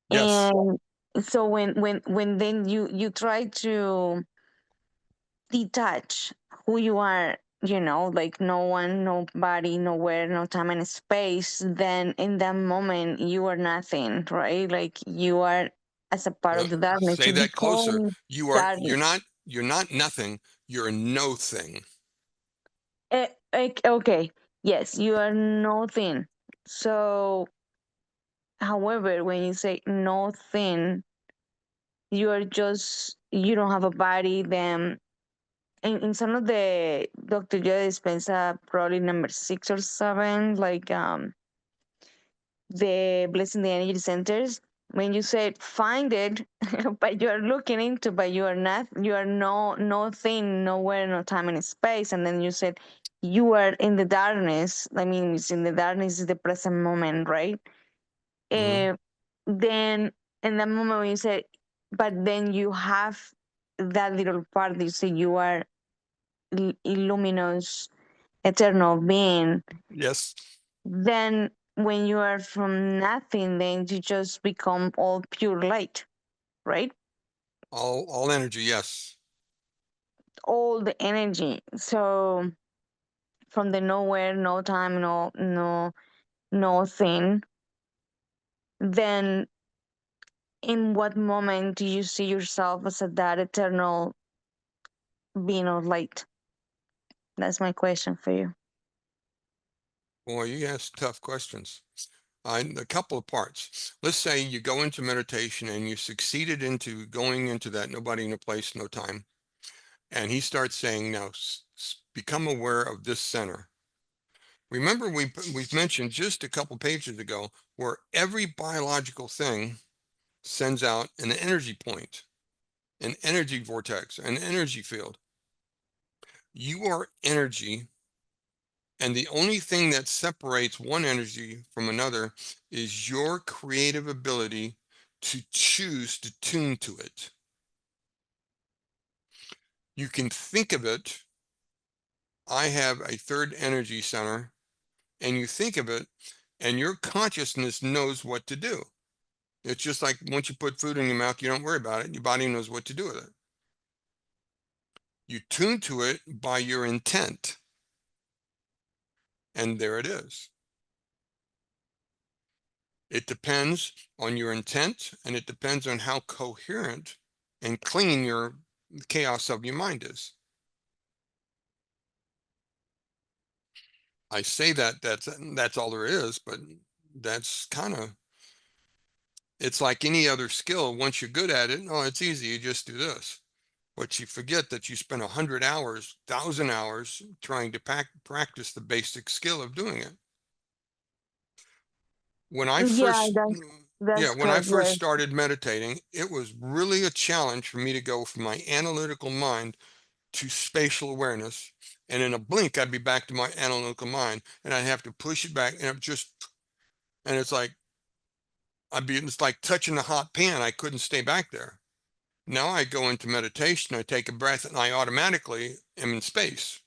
Yes. And so when then you try to detach who you are, like no one, nobody, nowhere, no time and space, then in that moment you are nothing, right? Like you are, as a part of the darkness, Say you that closer. become You're darkness. not nothing. You're no thing. Okay, yes, you are nothing. So, however, when you say nothing, you don't have a body. Then, in some of the Dr. Joe Dispenza, probably number 6 or 7, like the Blessing the Energy Centers, when you said find it, but you are looking into, but you are not, you are no thing, nowhere, no time and space. And then you said you are in the darkness. I mean, it's in the darkness is the present moment, right? Mhm. Then in that moment when you said, but then you have that little part, you say you are luminous, eternal being, Yes. then when you are from nothing, then you just become all pure light, right? All energy. Yes. All the energy. So from the nowhere, no time, nothing, then in what moment do you see yourself as that eternal being of light? That's my question for you. Boy, you ask tough questions. A couple of parts. Let's say you go into meditation and you succeeded into going into that nobody, no place, no time. And he starts saying, now become aware of this center. Remember, we've mentioned just a couple pages ago where every biological thing sends out an energy point, an energy vortex, an energy field. You are energy, and the only thing that separates one energy from another is your creative ability to choose to tune to it. You can think of it, I have a third energy center, and you think of it, and your consciousness knows what to do. It's just like once you put food in your mouth, you don't worry about it. Your body knows what to do with it. You tune to it by your intent, and there it is. It depends on your intent, and it depends on how coherent and clean your chaos of your mind is. I say that's all there is, but that's kind of, it's like any other skill. Once you're good at it, oh, it's easy. You just do this. But you forget that you spend 100 hours, 1,000 hours trying to practice the basic skill of doing it. When I Yeah, first, that's when I correct. first Yes. started meditating, it was really a challenge for me to go from my analytical mind to spatial awareness. And in a blink, I'd be back to my analytical mind, and I'd have to push it back, and it's like, it's like touching a hot pan. I couldn't stay back there. Now I go into meditation, I take a breath, and I automatically am in space.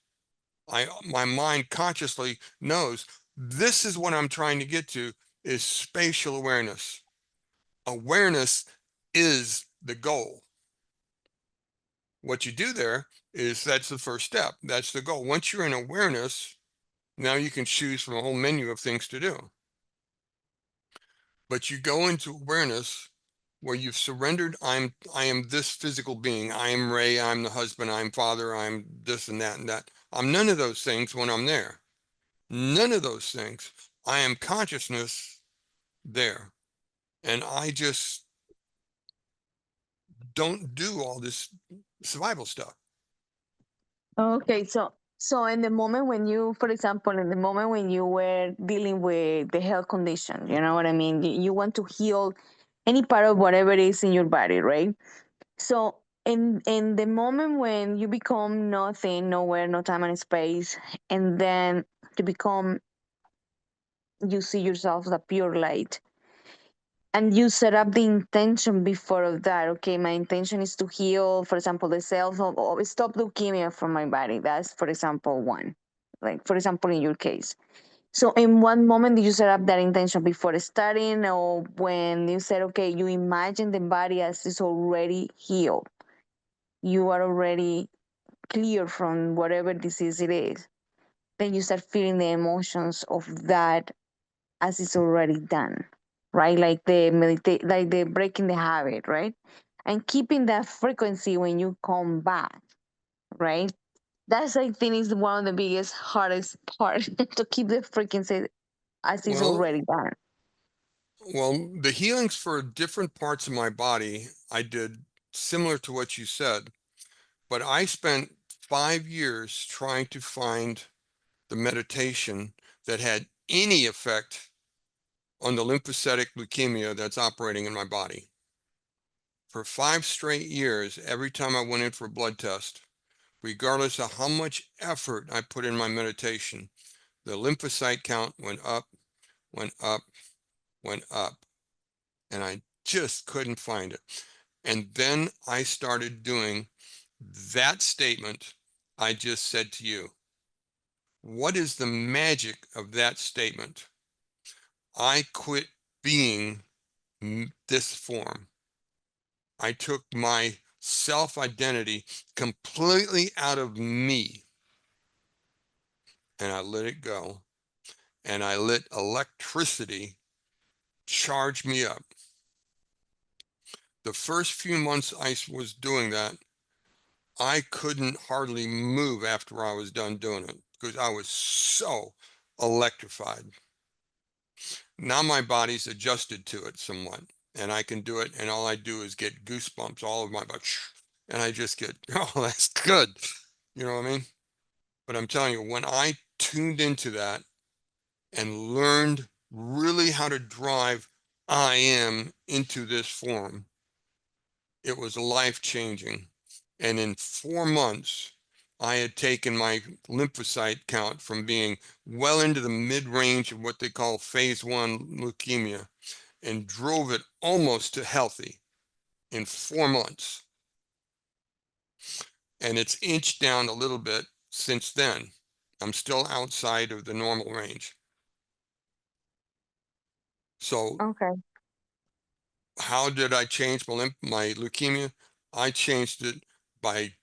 My mind consciously knows this is what I'm trying to get to, is spatial awareness. Awareness is the goal. What you do there is, that's the first step. That's the goal. Once you're in awareness, now you can choose from a whole menu of things to do. But you go into awareness where you've surrendered, I am this physical being. I am Ray, I'm the husband, I'm father, I'm this and that and that. I'm none of those things when I'm there. None of those things. I am consciousness there. And I just don't do all this survival stuff. Okay, so in the moment when you, for example, in the moment when you were dealing with the health condition, you know what I mean? You want to heal any part of whatever it is in your body, right? So in the moment when you become nothing, nowhere, no time and space, and then to become, you see yourself as a pure light, and you set up the intention before of that. Okay, my intention is to heal, for example, the cells of stop leukemia from my body. That's, for example, one. Like, for example, in your case. So in one moment did you set up that intention before starting, or when you said, okay, you imagine the body as is already healed, you are already clear from whatever disease it is, then you start feeling the emotions of that as it's already done, right? Like the like the breaking the habit, right? And keeping that frequency when you come back, right? That's, I think, is one of the biggest, hardest part to keep the frequency as it's Well, already done. the healings for different parts of my body, I did similar to what you said, but I spent 5 years trying to find the meditation that had any effect on the lymphocytic leukemia that's operating in my body. For 5 straight years, every time I went in for a blood test, regardless of how much effort I put in my meditation, the lymphocyte count went up, went up, went up, and I just couldn't find it. And then I started doing that statement I just said to you. What is the magic of that statement? I quit being this form. I took my self-identity completely out of me and I let it go. And I let electricity charge me up. The first few months I was doing that, I couldn't hardly move after I was done doing it because I was so electrified. Now my body's adjusted to it somewhat and I can do it. And all I do is get goosebumps all over my body. And I just get, oh, that's good. You know what I mean? But I'm telling you, when I tuned into that and learned really how to drive I am into this form, it was life-changing. And in 4 months, I had taken my lymphocyte count from being well into the mid-range of what they call phase 1 leukemia and drove it almost to healthy in 4 months. And it's inched down a little bit since then. I'm still outside of the normal range. So Okay. how did I change my leukemia? I changed it by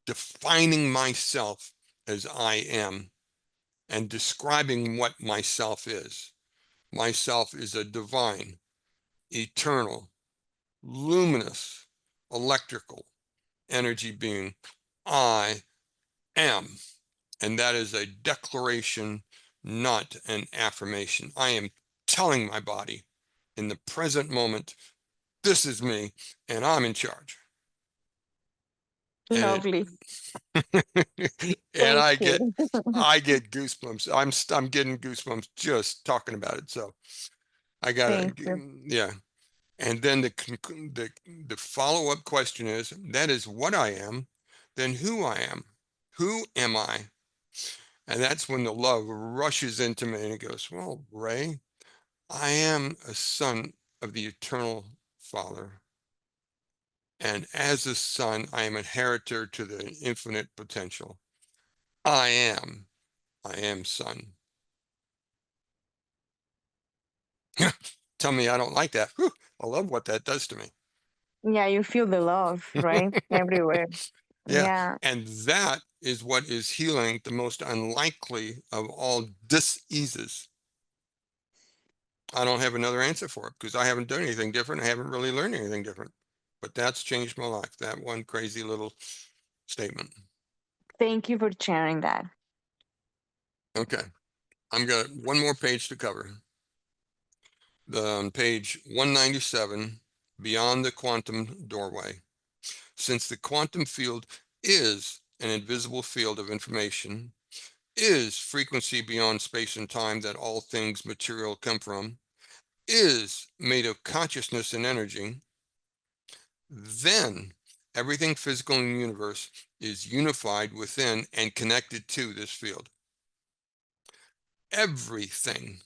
defining myself as I am and describing what myself is. Myself is a divine, eternal, luminous, electrical energy being. I am. And that is a declaration, not an affirmation. I am telling my body in the present moment, this is me and I'm in charge. And Lovely. and Thank I you. get goosebumps. I'm getting goosebumps just talking about it. So I gotta, Thank you. yeah. And then the follow-up question is, that is what I am, then who I am. Who am I? And that's when the love rushes into me and it goes, well, Ray, I am a son of the eternal Father. And as a son, I am a inheritor to the infinite potential. I am son. Tell me I don't like that. Whew, I love what that does to me. Yeah, you feel the love, right? Everywhere. Yeah. Yeah. And that is what is healing the most unlikely of all diseases. I don't have another answer for it because I haven't done anything different. I haven't really learned anything different. But that's changed my life. That one crazy little statement. Thank you for sharing that. Okay. I'm got one more page to cover. On page 197, Beyond the Quantum Doorway. Since the quantum field is an invisible field of information, is frequency beyond space and time that all things material come from, is made of consciousness and energy, then everything physical in the universe is unified within and connected to this field. Everything.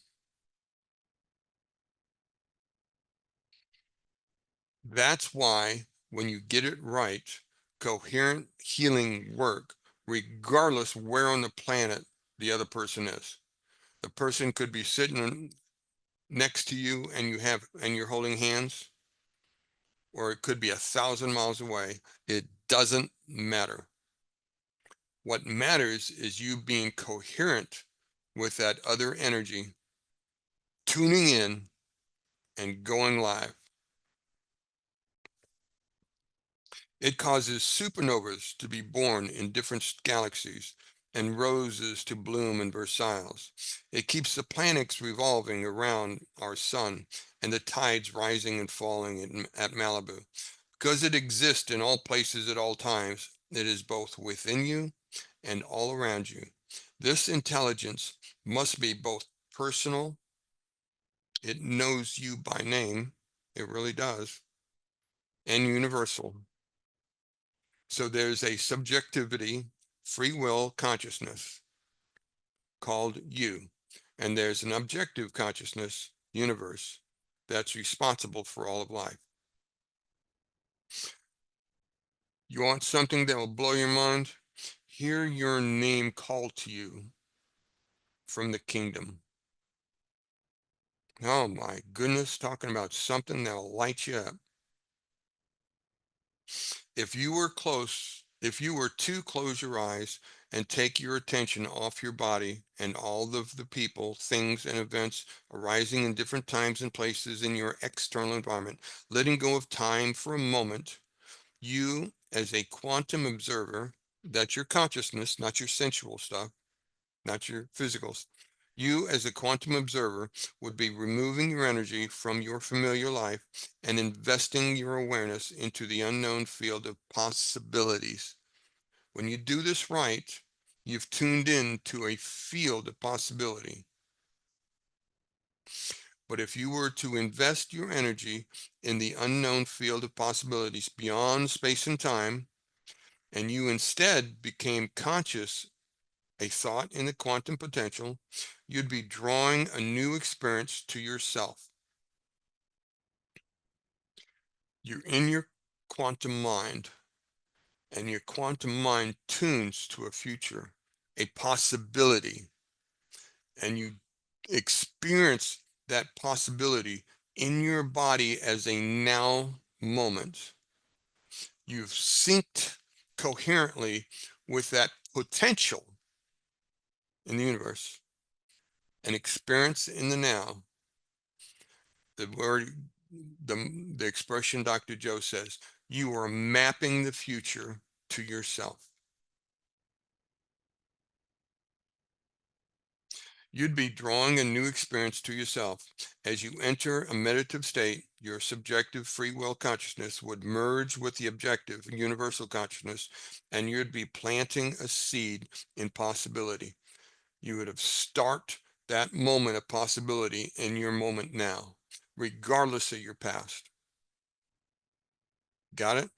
That's why when you get it right, coherent healing work, regardless where on the planet the other person is. The person could be sitting next to you and you're holding hands, or it could be 1,000 miles away. It doesn't matter. What matters is you being coherent with that other energy, tuning in and going live. It causes supernovas to be born in different galaxies and roses to bloom in Versailles. It keeps the planets revolving around our sun and the tides rising and falling at Malibu. Because it exists in all places at all times, it is both within you and all around you. This intelligence must be both personal, it knows you by name, it really does, and universal. So there's a subjectivity, free will consciousness called you, and there's an objective consciousness, universe, that's responsible for all of life. You want something that will blow your mind? Hear your name called to you from the kingdom. Oh my goodness, talking about something that will light you up. If you were to close your eyes and take your attention off your body and all of the people, things, and events arising in different times and places in your external environment, letting go of time for a moment, you, as a quantum observer, that's your consciousness, not your sensual stuff, not your physicals. You, as a quantum observer, would be removing your energy from your familiar life and investing your awareness into the unknown field of possibilities. When you do this right, you've tuned in to a field of possibility. But if you were to invest your energy in the unknown field of possibilities beyond space and time, and you instead became conscious, a thought in the quantum potential, you'd be drawing a new experience to yourself. You're in your quantum mind, and your quantum mind tunes to a future, a possibility, and you experience that possibility in your body as a now moment. You've synced coherently with that potential in the universe, an experience in the now. The word, the expression Dr. Joe says, you are mapping the future to yourself. You'd be drawing a new experience to yourself. As you enter a meditative state, your subjective free will consciousness would merge with the objective universal consciousness, and you'd be planting a seed in possibility. You would have start that moment of possibility in your moment now, regardless of your past. Got it?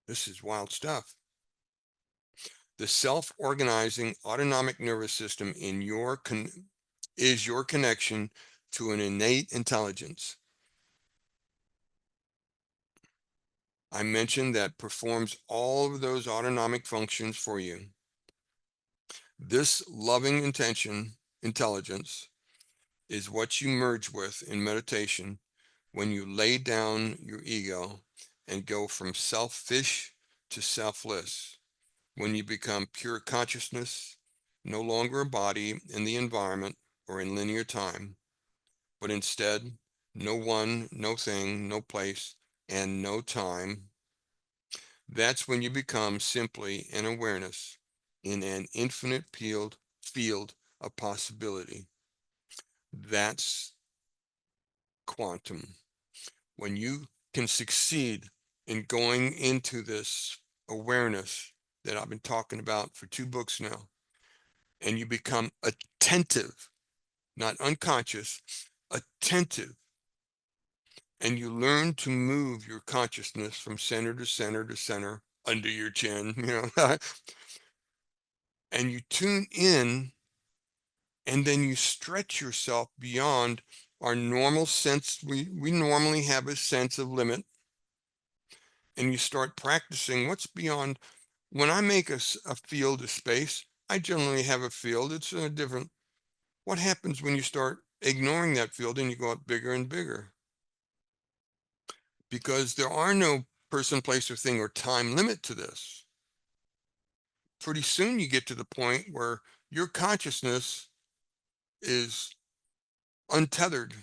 This is wild stuff. The self-organizing autonomic nervous system is your connection to an innate intelligence. I mentioned that performs all of those autonomic functions for you. This loving intelligence is what you merge with in meditation when you lay down your ego and go from selfish to selfless. When you become pure consciousness, no longer a body in the environment or in linear time, but instead, no one, no thing, no place, and no time. That's when you become simply an awareness in an infinite field of possibility. That's quantum. When you can succeed in going into this awareness that I've been talking about for 2 books now, and you become attentive, not unconscious, attentive, and you learn to move your consciousness from center to center to center under your chin, and you tune in, and then you stretch yourself beyond our normal sense. We normally have a sense of limit, and you start practicing what's beyond. When I make a field of space, I generally have a field. It's a different. What happens when you start ignoring that field and you go up bigger and bigger? Because there are no person, place, or thing or time limit to this. Pretty soon you get to the point where your consciousness is untethered.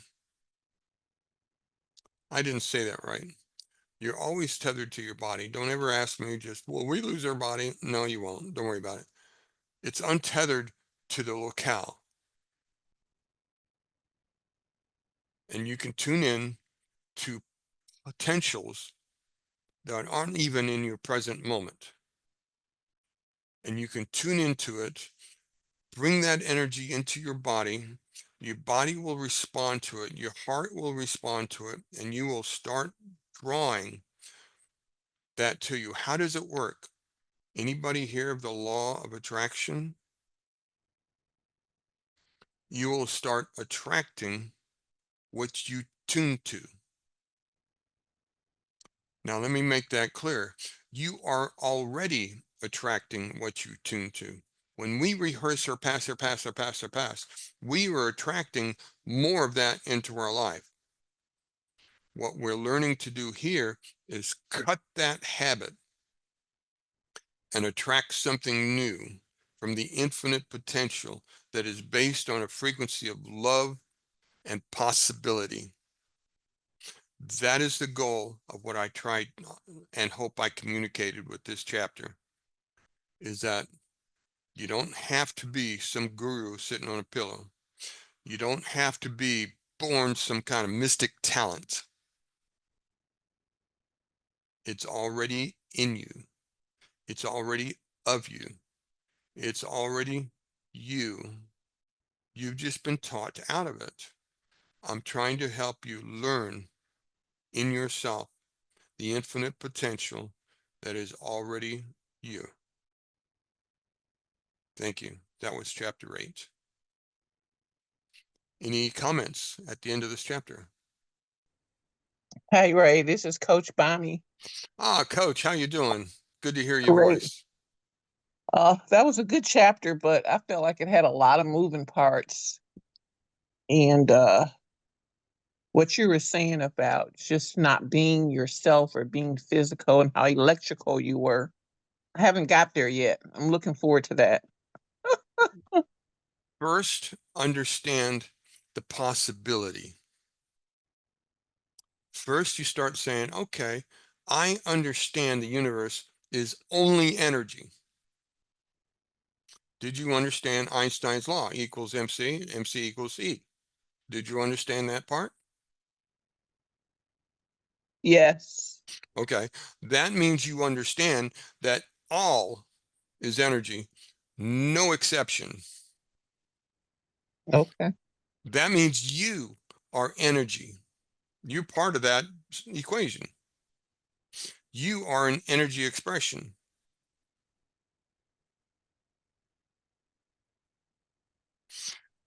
I didn't say that right. You're always tethered to your body. Don't ever ask me just, will we lose our body? No, you won't. Don't worry about it. It's untethered to the locale. And you can tune in to potentials that aren't even in your present moment. And you can tune into it, bring that energy into your body. Your body will respond to it. Your heart will respond to it. And you will start drawing that to you. How does it work? Anybody hear of the law of attraction? You will start attracting what you tune to. Now, let me make that clear. You are already attracting what you tune to. When we rehearse our past, we are attracting more of that into our life. What we're learning to do here is cut that habit and attract something new from the infinite potential that is based on a frequency of love and possibility. That is the goal of what I tried and hope I communicated with this chapter, is that you don't have to be some guru sitting on a pillow. You don't have to be born some kind of mystic talent. It's already in you. It's already of you. It's already you. You've just been taught out of it. I'm trying to help you learn in yourself the infinite potential that is already you. Thank you. That was chapter 8. Any comments at the end of this chapter? Hey Ray, this is Coach Bonnie. Coach, how you doing? Good to hear your Great. voice. That was a good chapter, but I felt like it had a lot of moving parts. And what you were saying about just not being yourself or being physical and how electrical you were, I haven't got there yet. I'm looking forward to that. First, understand the possibility. First, you start saying, okay, I understand the universe is only energy. Did you understand Einstein's law? E equals MC, MC equals E. Did you understand that part? Yes. Okay, that means you understand that all is energy, no exception. Okay. That means you are energy. You're part of that equation. You are an energy expression.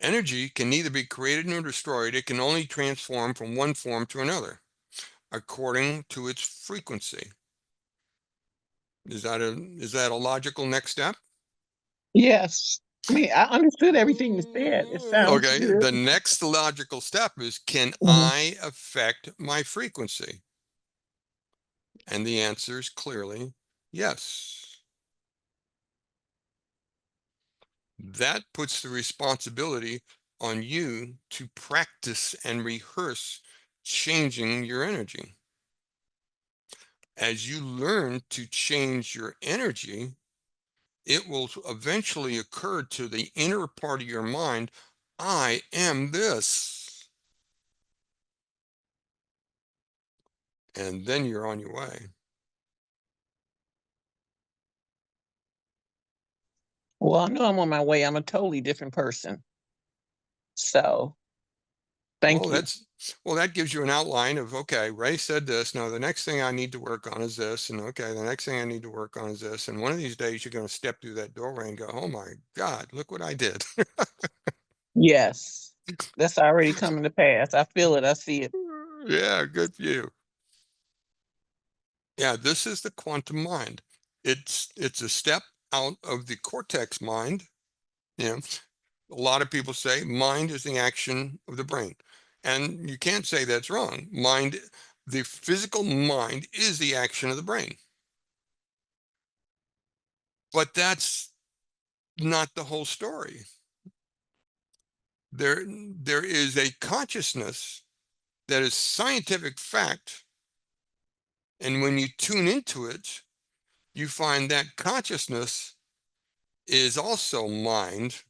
Energy can neither be created nor destroyed. It can only transform from one form to another according to its frequency. Is that a logical next step? Yes. I mean, I understood everything you said. It sounds Okay, good. the next logical step is, can Mhm. I affect my frequency? And the answer is clearly yes. That puts the responsibility on you to practice and rehearse changing your energy. As you learn to change your energy, it will eventually occur to the inner part of your mind, I am this. And then you're on your way. Well, I know I'm on my way. I'm a totally different person. So thank Well, you. that gives you an outline of, okay, Ray said this. Now the next thing I need to work on is this. And okay, the next thing I need to work on is this. And one of these days you're going to step through that doorway and go, oh my God, look what I did. Yes. That's already coming to pass. I feel it. I see it. Yeah, good for you. Yeah, this is the quantum mind. It's a step out of the cortex mind. You know, a lot of people say mind is the action of the brain. And you can't say that's wrong. Mind, the physical mind is the action of the brain. But that's not the whole story. There is a consciousness that is scientific fact. And when you tune into it, you find that consciousness is also mind.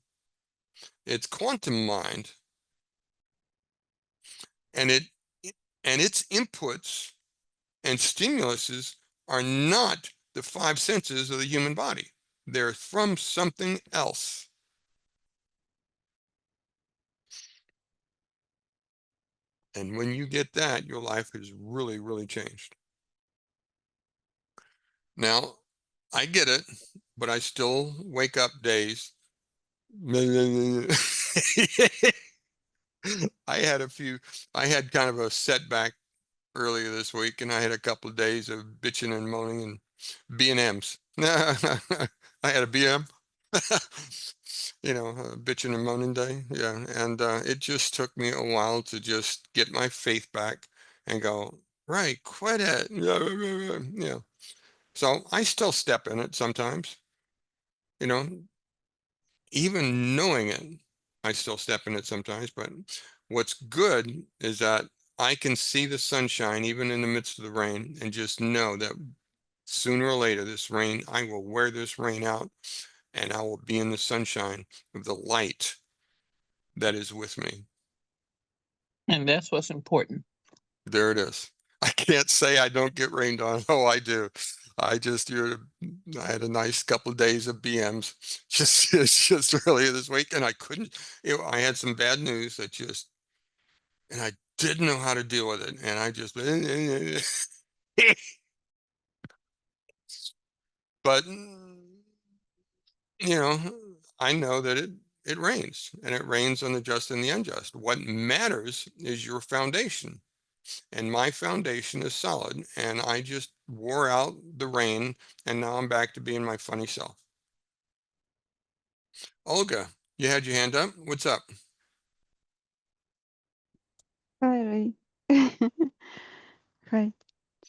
It's quantum mind. And its inputs and stimuluses are not the five senses of the human body. They're from something else. And when you get that, your life has really, really changed. Now, I get it, but I still wake up days. I had kind of a setback earlier this week, and I had a couple of days of bitching and moaning and B&Ms. I had a BM. Bitching and moaning day. Yeah. And it just took me a while to just get my faith back and go, right, quit it. Yeah. So I still step in it sometimes, you know, even knowing it, I still step in it sometimes. But what's good is that I can see the sunshine even in the midst of the rain and just know that sooner or later, this rain, I will wear this rain out and I will be in the sunshine of the light that is with me. And that's what's important. There it is. I can't say I don't get rained on. Oh, I do. I had a nice couple of days of BMs just earlier this week, and I couldn't. I had some bad news and I didn't know how to deal with it, and I just. But I know that it rains, and it rains on the just and the unjust. What matters is your foundation. And my foundation is solid, and I just wore out the rain, and now I'm back to being my funny self. Olga, you had your hand up. What's up? Hi, Ray. Hi.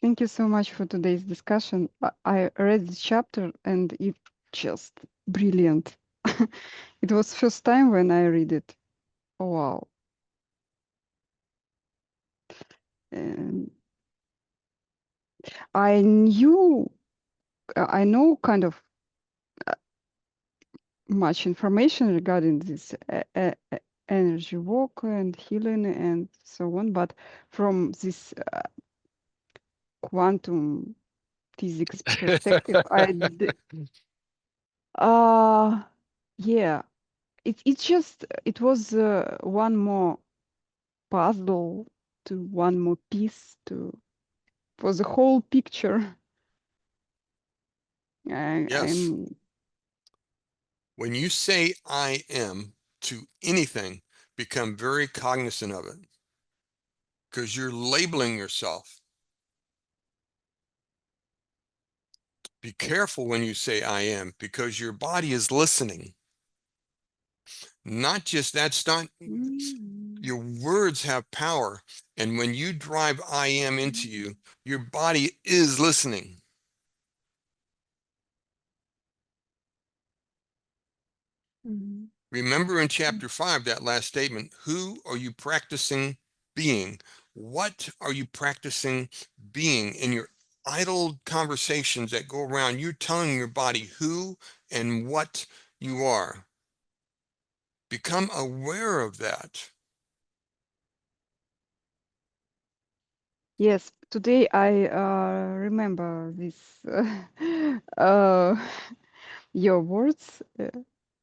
Thank you so much for today's discussion. I read the chapter and it's just brilliant. It was first time when I read it. Oh, wow. And I know kind of much information regarding this energy walk and healing and so on, but from this quantum physics perspective, yeah, it was one more puzzle to one more piece for the whole picture. Yes. I'm When you say I am to anything, become very cognizant of it because you're labeling yourself. Be careful when you say I am because your body is listening. Not just that's not your words have power. And when you drive I am into you, your body is listening. Remember in chapter 5, that last statement, who are you practicing being? What are you practicing being in your idle conversations that go around? You're telling your body who and what you are. Become aware of that. Yes, today I remember this your words.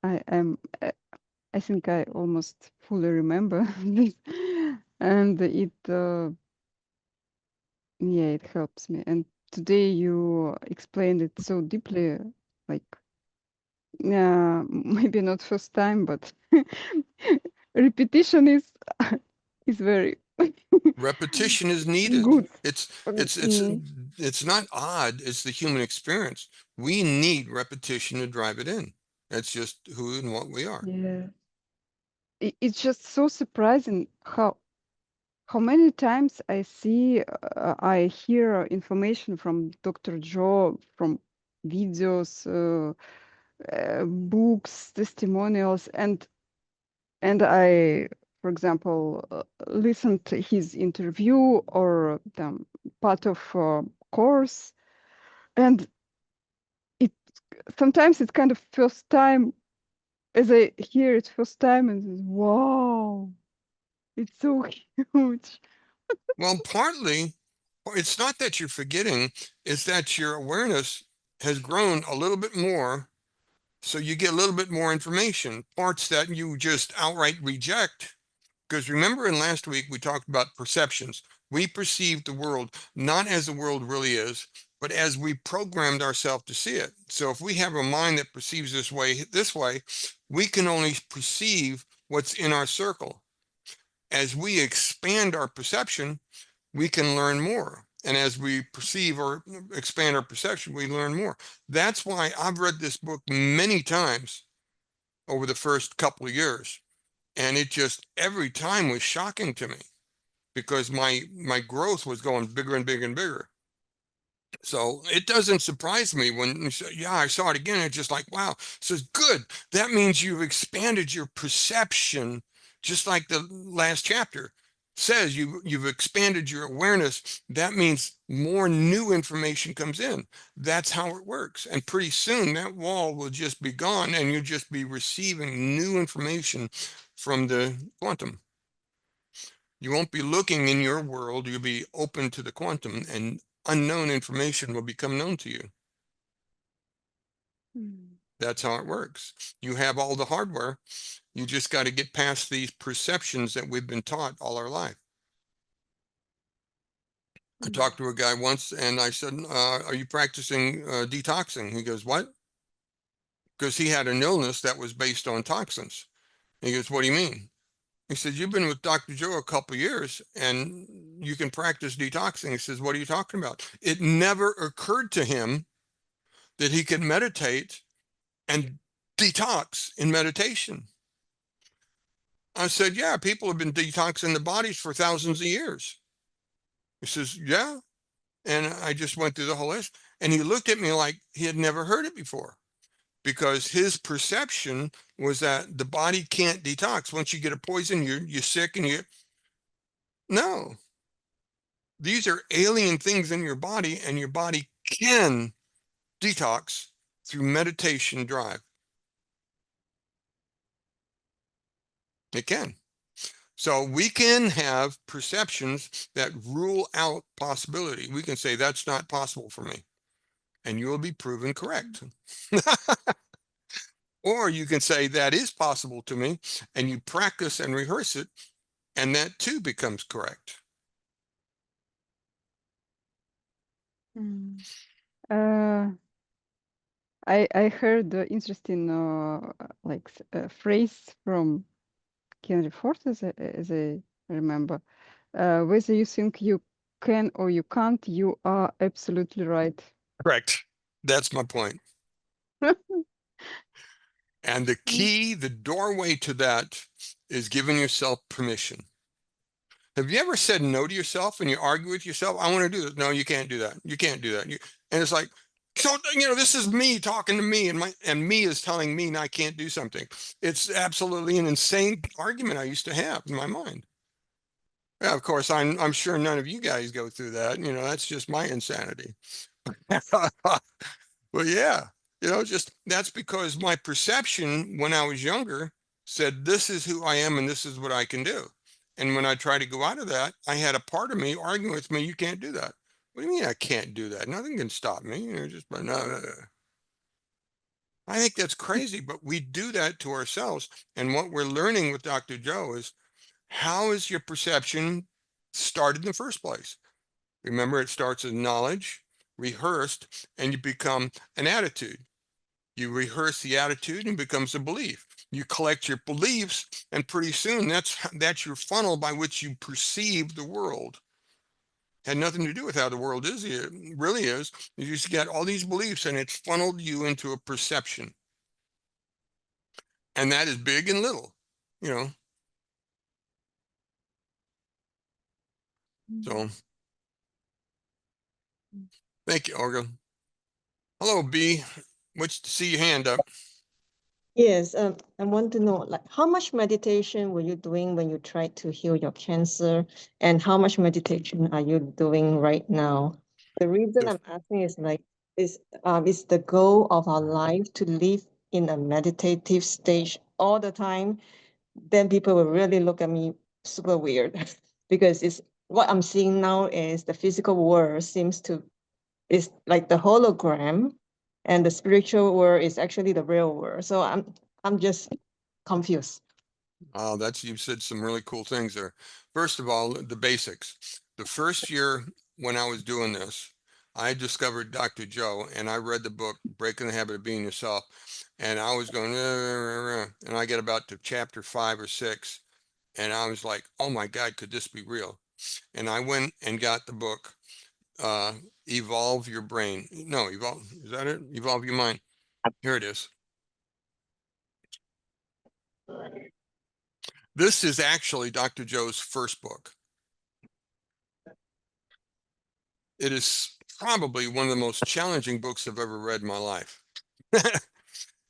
I think I almost fully remember this, and yeah, it helps me. And today you explained it so deeply, like maybe not first time, but repetition is very Repetition is needed. good. It's not odd. It's the human experience. We need repetition to drive it in. That's just who and what we are. Yeah, it's just so surprising how many times I hear information from Dr. Joe, from videos, books, testimonials, and I, for example, listened to his interview or part of course, and it sometimes it's kind of first time as I hear it first time, and wow, it's so huge. Well, partly, it's not that you're forgetting, it's that your awareness has grown a little bit more. So you get a little bit more information, parts that you just outright reject. Because remember in last week, we talked about perceptions. We perceive the world not as the world really is, but as we programmed ourselves to see it. So if we have a mind that perceives this way, we can only perceive what's in our circle. As we expand our perception, we can learn more. And as we perceive or expand our perception, we learn more. That's why I've read this book many times over the first couple of years. And it just every time was shocking to me because my growth was going bigger and bigger and bigger. So it doesn't surprise me when you say, yeah, I saw it again. It's just like, wow. So good. That means you've expanded your perception, just like the last chapter says you've expanded your awareness. That means more new information comes in. That's how it works. And pretty soon that wall will just be gone and you'll just be receiving new information from the quantum. You won't be looking in your world, you'll be open to the quantum, and unknown information will become known to you. That's how it works. You have all the hardware. You just got to get past these perceptions that we've been taught all our life. I talked to a guy once and I said, are you practicing detoxing? He goes, what? Because he had an illness that was based on toxins. He goes, what do you mean? He said, you've been with Dr. Joe a couple of years and you can practice detoxing. He says, what are you talking about? It never occurred to him that he could meditate and detox in meditation. I said, yeah, people have been detoxing the bodies for thousands of years. He says, yeah. And I just went through the whole list. And he looked at me like he had never heard it before because his perception was that the body can't detox. Once you get a poison, you're sick and no. These are alien things in your body and your body can detox through meditation drive. It can. So we can have perceptions that rule out possibility. We can say that's not possible for me, and you will be proven correct. Or you can say that is possible to me, and you practice and rehearse it, and that too becomes correct. Uh, I heard the interesting phrase from Henry Ford, as I remember. Whether you think you can or you can't, you are absolutely right. Correct. That's my point. And the key, the doorway to that is giving yourself permission. Have you ever said no to yourself and you argue with yourself? I want to do this. No, you can't do that. You can't do that. And it's like, so, this is me talking to me and me is telling me I can't do something. It's absolutely an insane argument I used to have in my mind. Yeah, of course, I'm sure none of you guys go through that. That's just my insanity. Well, yeah, just that's because my perception when I was younger said, this is who I am and this is what I can do. And when I tried to go out of that, I had a part of me arguing with me, you can't do that. What do you mean I can't do that? Nothing can stop me. Just, but no. I think that's crazy, but we do that to ourselves. And what we're learning with Dr. Joe is how is your perception started in the first place? Remember, it starts as knowledge, rehearsed, and you become an attitude. You rehearse the attitude and it becomes a belief. You collect your beliefs, and pretty soon that's your funnel by which you perceive the world. Had nothing to do with how the world is. It really is. You just get all these beliefs, and it's funneled you into a perception. And that is big and little, So, thank you, Olga. Hello, B. See your hand up. Yes, I want to know, like, how much meditation were you doing when you tried to heal your cancer, and how much meditation are you doing right now? The reason I'm asking is is the goal of our life to live in a meditative stage all the time? Then people will really look at me super weird because it's what I'm seeing now is the physical world is like the hologram, and the spiritual world is actually the real world. So I'm just confused. You said some really cool things there. First of all, the basics. The first year when I was doing this, I discovered Dr. Joe and I read the book, Breaking the Habit of Being Yourself. And I was going, and I get about to chapter 5 or 6. And I was like, oh my God, could this be real? and I went and got the book, Evolve Your Brain. No, Evolve, is that it? Evolve Your Mind. Here it is. This is actually Dr. Joe's first book. It is probably one of the most challenging books I've ever read in my life.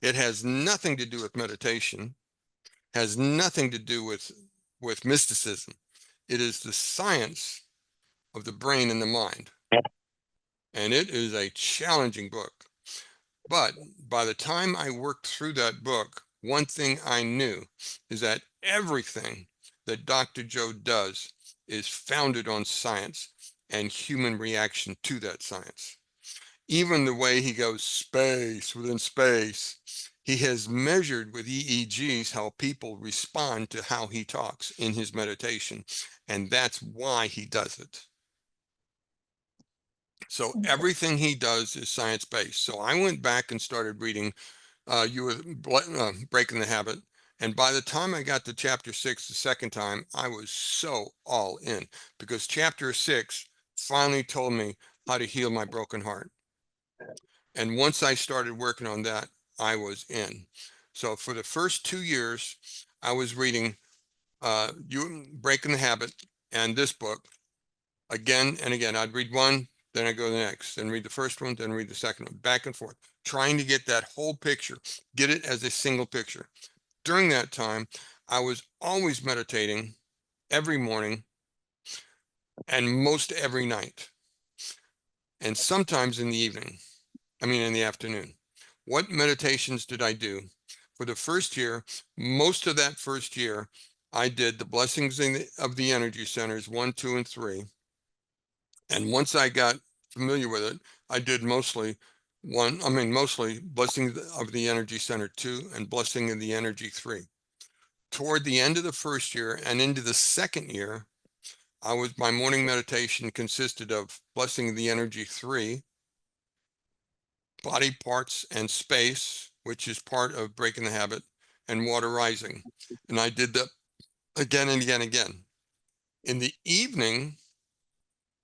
It has nothing to do with meditation, has nothing to do with mysticism. It is the science of the brain and the mind. And it is a challenging book. But by the time I worked through that book, one thing I knew is that everything that Dr. Joe does is founded on science and human reaction to that science. Even the way he goes space within space, he has measured with EEGs how people respond to how he talks in his meditation. And that's why he does it. So everything he does is science-based. So I went back and started reading You Were Breaking the Habit. And by the time I got to chapter 6 the second time, I was so all in, because chapter 6 finally told me how to heal my broken heart. And once I started working on that, I was in. So for the first 2 years, I was reading You Breaking the Habit and this book again and again. I'd read one, then I'd go to the next, then read the first one, then read the second one, back and forth, trying to get that whole picture, get it as a single picture. During that time, I was always meditating every morning and most every night, and sometimes in the evening. In the afternoon. What meditations did I do? For the first year, most of that first year, I did the blessings of the energy centers 1, 2, and 3. And once I got familiar with it, I did mostly blessing of the energy center 2 and blessing of the energy 3. Toward the end of the first year and into the second year, my morning meditation consisted of blessing of the energy 3, body parts and space, which is part of breaking the habit, and water rising. And I did that again and again and again. In the evening,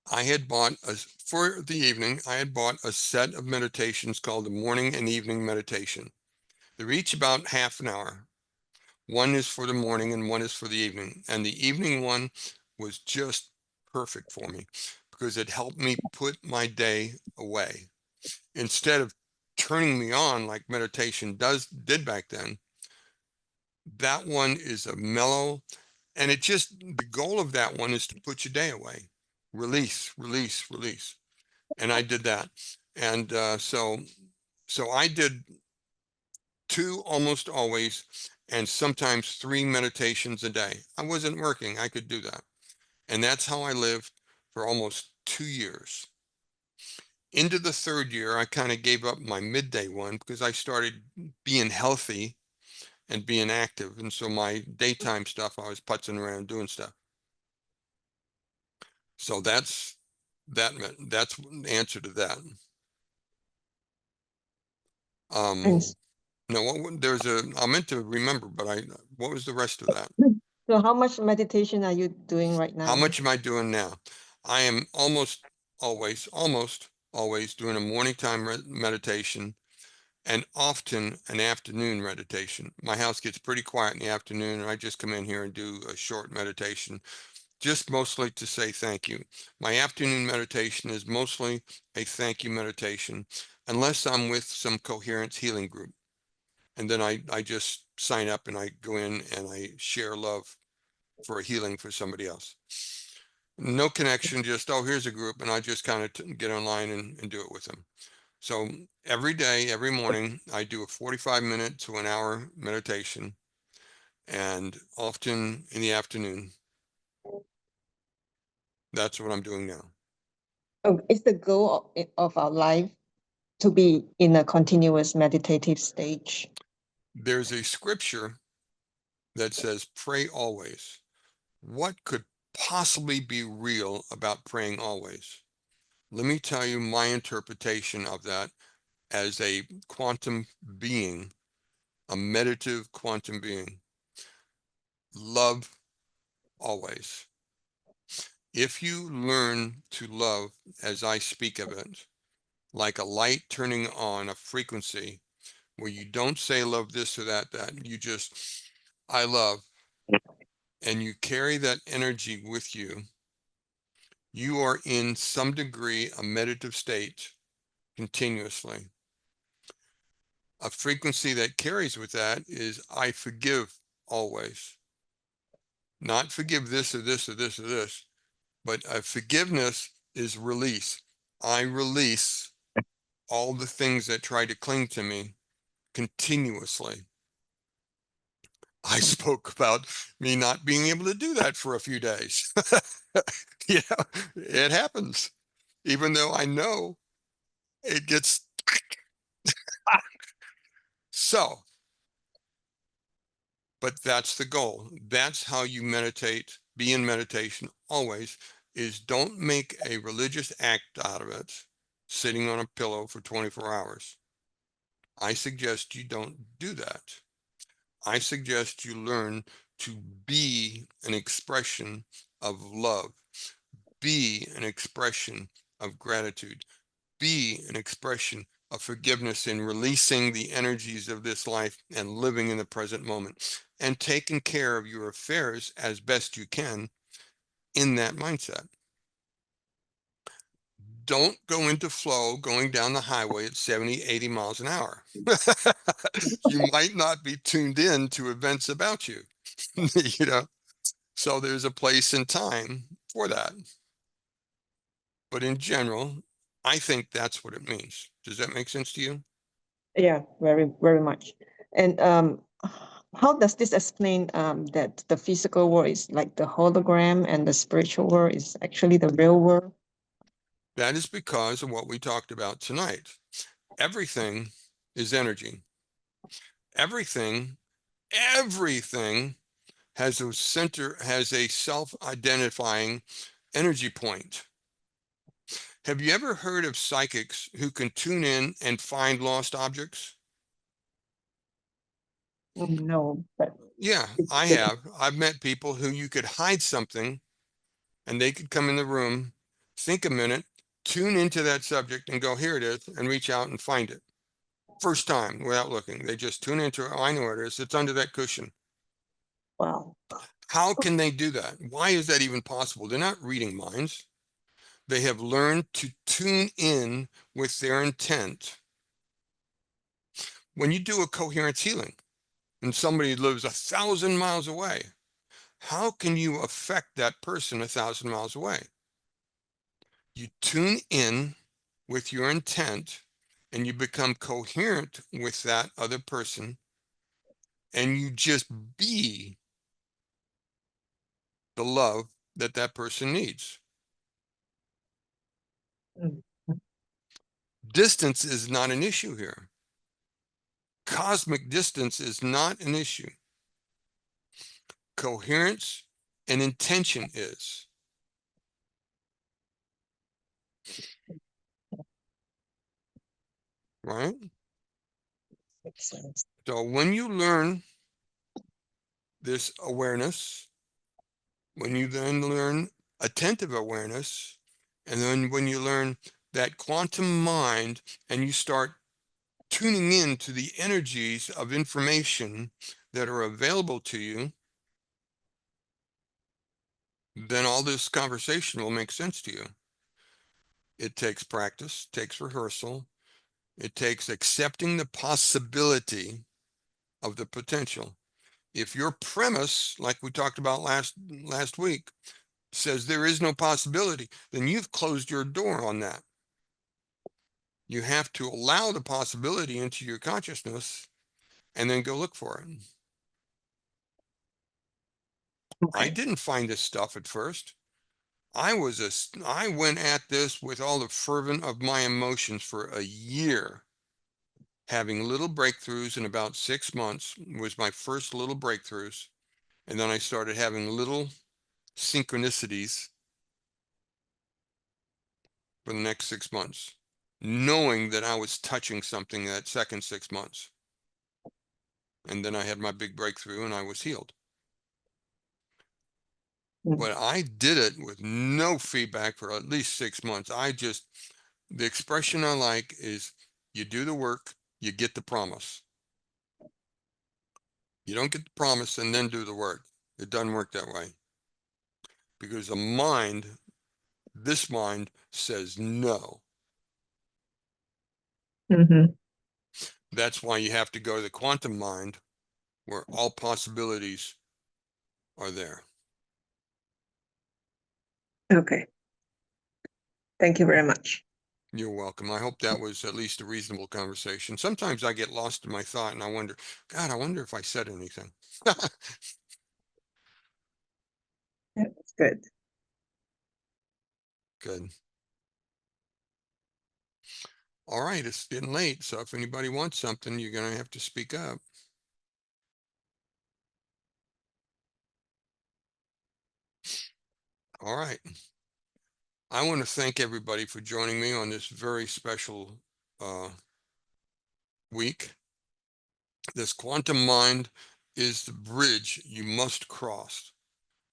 for the evening, I had bought a set of meditations called the morning and evening meditation. They're each about half an hour. One is for the morning and one is for the evening. And the evening one was just perfect for me because it helped me put my day away. Instead of turning me on like meditation did back then, that one is a mellow, and the goal of that one is to put your day away. Release, release, release. And I did that. And so I did 2 almost always, and sometimes 3 meditations a day. I wasn't working, I could do that. And that's how I lived for almost 2 years. Into the third year, I kind of gave up my midday one because I started being healthy and being active. And so my daytime stuff, I was putzing around doing stuff. So that's the answer to that. Thanks. No, I meant to remember, but what was the rest of that? So how much meditation are you doing right now? How much am I doing now? I am almost always doing a morning time meditation and often an afternoon meditation. My house gets pretty quiet in the afternoon, and I just come in here and do a short meditation, just mostly to say thank you. My afternoon meditation is mostly a thank you meditation, unless I'm with some coherence healing group. And then I just sign up and I go in and I share love for a healing for somebody else. No connection, just, oh, here's a group, and I just kind of get online and do it with them. So every day, every morning, I do a 45-minute to an hour meditation, and often in the afternoon. That's what I'm doing now. Is the goal of our life to be in a continuous meditative stage? There's a scripture that says, pray always. What could possibly be real about praying always? Let me tell you my interpretation of that as a quantum being, a meditative quantum being. Love always. If you learn to love as I speak of it, like a light turning on a frequency where you don't say love this or that, you just, I love, and you carry that energy with you, you are in some degree a meditative state continuously. A frequency that carries with that is I forgive always. Not forgive this or this or this or this, but forgiveness is release. I release all the things that try to cling to me continuously. I spoke about me not being able to do that for a few days. Yeah, it happens. Even though I know it gets so, but that's the goal. That's how you meditate, be in meditation always, is don't make a religious act out of it, sitting on a pillow for 24 hours. I suggest you don't do that. I suggest you learn to be an expression of love, be an expression of gratitude, be an expression of forgiveness in releasing the energies of this life and living in the present moment and taking care of your affairs as best you can in that mindset. Don't go into flow going down the highway at 70, 80 miles an hour. You might not be tuned in to events about you, you know, so there's a place and time for that. But in general, I think that's what it means. Does that make sense to you? Yeah, very, very much. And how does this explain that the physical world is like the hologram and the spiritual world is actually the real world? That is because of what we talked about tonight. Everything is energy. Everything has a center, has a self-identifying energy point. Have you ever heard of psychics who can tune in and find lost objects? No, but Yeah, I have. I've met people who you could hide something and they could come in the room, think a minute, tune into that subject and go, here it is, and reach out and find it. First time without looking. They just tune into it. Oh, I know where it is. It's under that cushion. wow. How can they do that? Why is that even possible? They're not reading minds. They have learned to tune in with their intent. When you do a coherence healing and somebody lives 1,000 miles away, how can you affect that person 1,000 miles away? You tune in with your intent and you become coherent with that other person and you just be the love that that person needs. Mm. Distance is not an issue here. Cosmic distance is not an issue. Coherence and intention is. Right? Makes sense. So when you learn this awareness, when you then learn attentive awareness, and then when you learn that quantum mind and you start tuning in to the energies of information that are available to you, then all this conversation will make sense to you. It takes practice, takes rehearsal, it takes accepting the possibility of the potential. If your premise, like we talked about last week, says there is no possibility, then you've closed your door on that. You have to allow the possibility into your consciousness and then go look for it. I Okay. didn't find this stuff at first. I went at this with all the fervent of my emotions for a year, having little breakthroughs in about 6 months was my first little breakthroughs. And then I started having little synchronicities for the next 6 months, knowing that I was touching something that second 6 months. And then I had my big breakthrough and I was healed. But I did it with no feedback for at least 6 months. The expression I like is you do the work, you get the promise. You don't get the promise and then do the work. It doesn't work that way. Because this mind says no. That's why you have to go to the quantum mind where all possibilities are there. Okay. Thank you very much. You're welcome. I hope that was at least a reasonable conversation. Sometimes I get lost in my thought and I wonder if I said anything. That's good. Good. All right, it's getting late, so if anybody wants something, you're going to have to speak up. All right. I want to thank everybody for joining me on this very special week. This quantum mind is the bridge you must cross.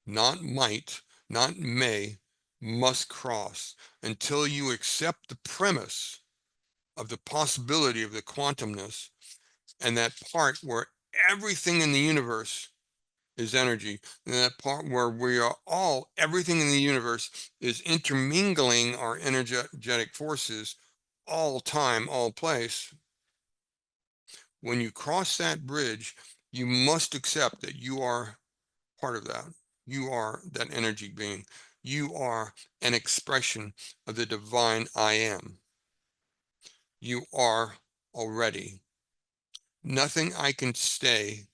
Not might, not may, must cross until you accept the premise of the possibility of the quantumness and that part where everything in the universe is energy, and that part where everything in the universe is intermingling our energetic forces all time, all place. When you cross that bridge, you must accept that you are part of that. You are that energy being. You are an expression of the divine I am. You are already. Nothing I can say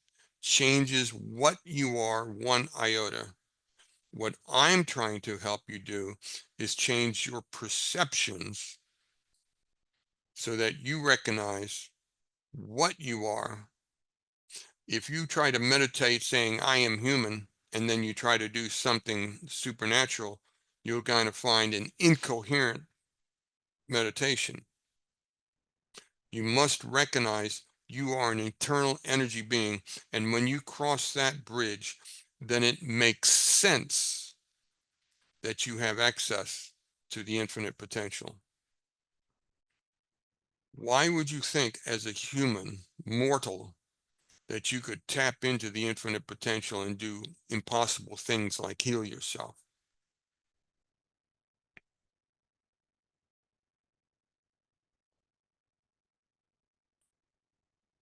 changes what you are one iota. What I'm trying to help you do is change your perceptions so that you recognize what you are. If you try to meditate saying, I am human, and then you try to do something supernatural, you're going to find an incoherent meditation. You must recognize you are an eternal energy being. And when you cross that bridge, then it makes sense that you have access to the infinite potential. Why would you think as a human, mortal, that you could tap into the infinite potential and do impossible things like heal yourself?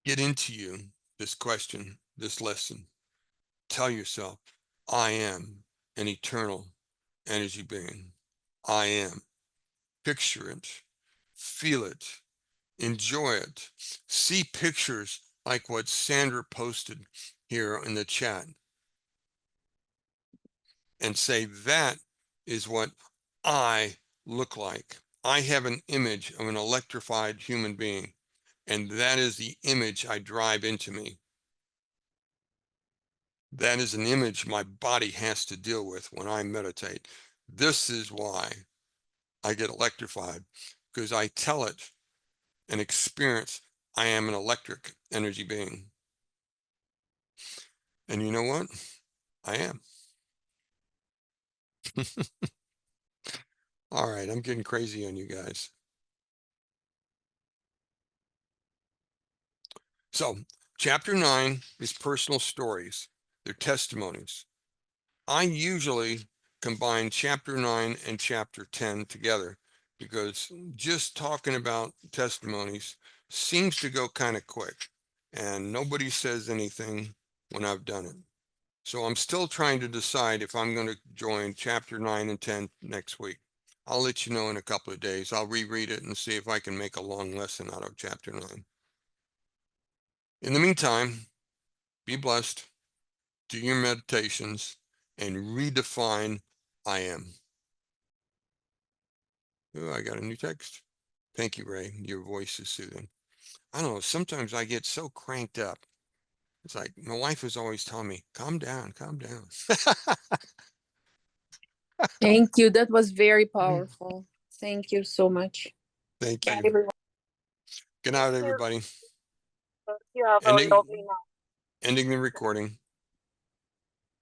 Get into you this question, this lesson. Tell yourself, I am an eternal energy being. I am. Picture it, feel it, enjoy it. See pictures like what Sandra posted here in the chat and say, that is what I look like. I have an image of an electrified human being, and that is the image I drive into me. That is an image my body has to deal with when I meditate. This is why I get electrified, because I tell it and experience I am an electric energy being. And you know what? I am. All right, I'm getting crazy on you guys. So, chapter 9 is personal stories. They're testimonies. I usually combine chapter 9 and chapter 10 together because just talking about testimonies seems to go kind of quick and nobody says anything when I've done it. So I'm still trying to decide if I'm going to join chapter 9 and 10 next week. I'll let you know in a couple of days. I'll reread it and see if I can make a long lesson out of chapter 9. In the meantime, be blessed, do your meditations, and redefine I am. Oh, I got a new text. Thank you, Ray. Your voice is soothing. I don't know. Sometimes I get so cranked up. It's like my wife is always telling me, calm down, calm down. Thank you. That was very powerful. Thank you so much. Thank Bye, you. everyone. Good night, everybody. You have a Ending, lovely night. ending the recording.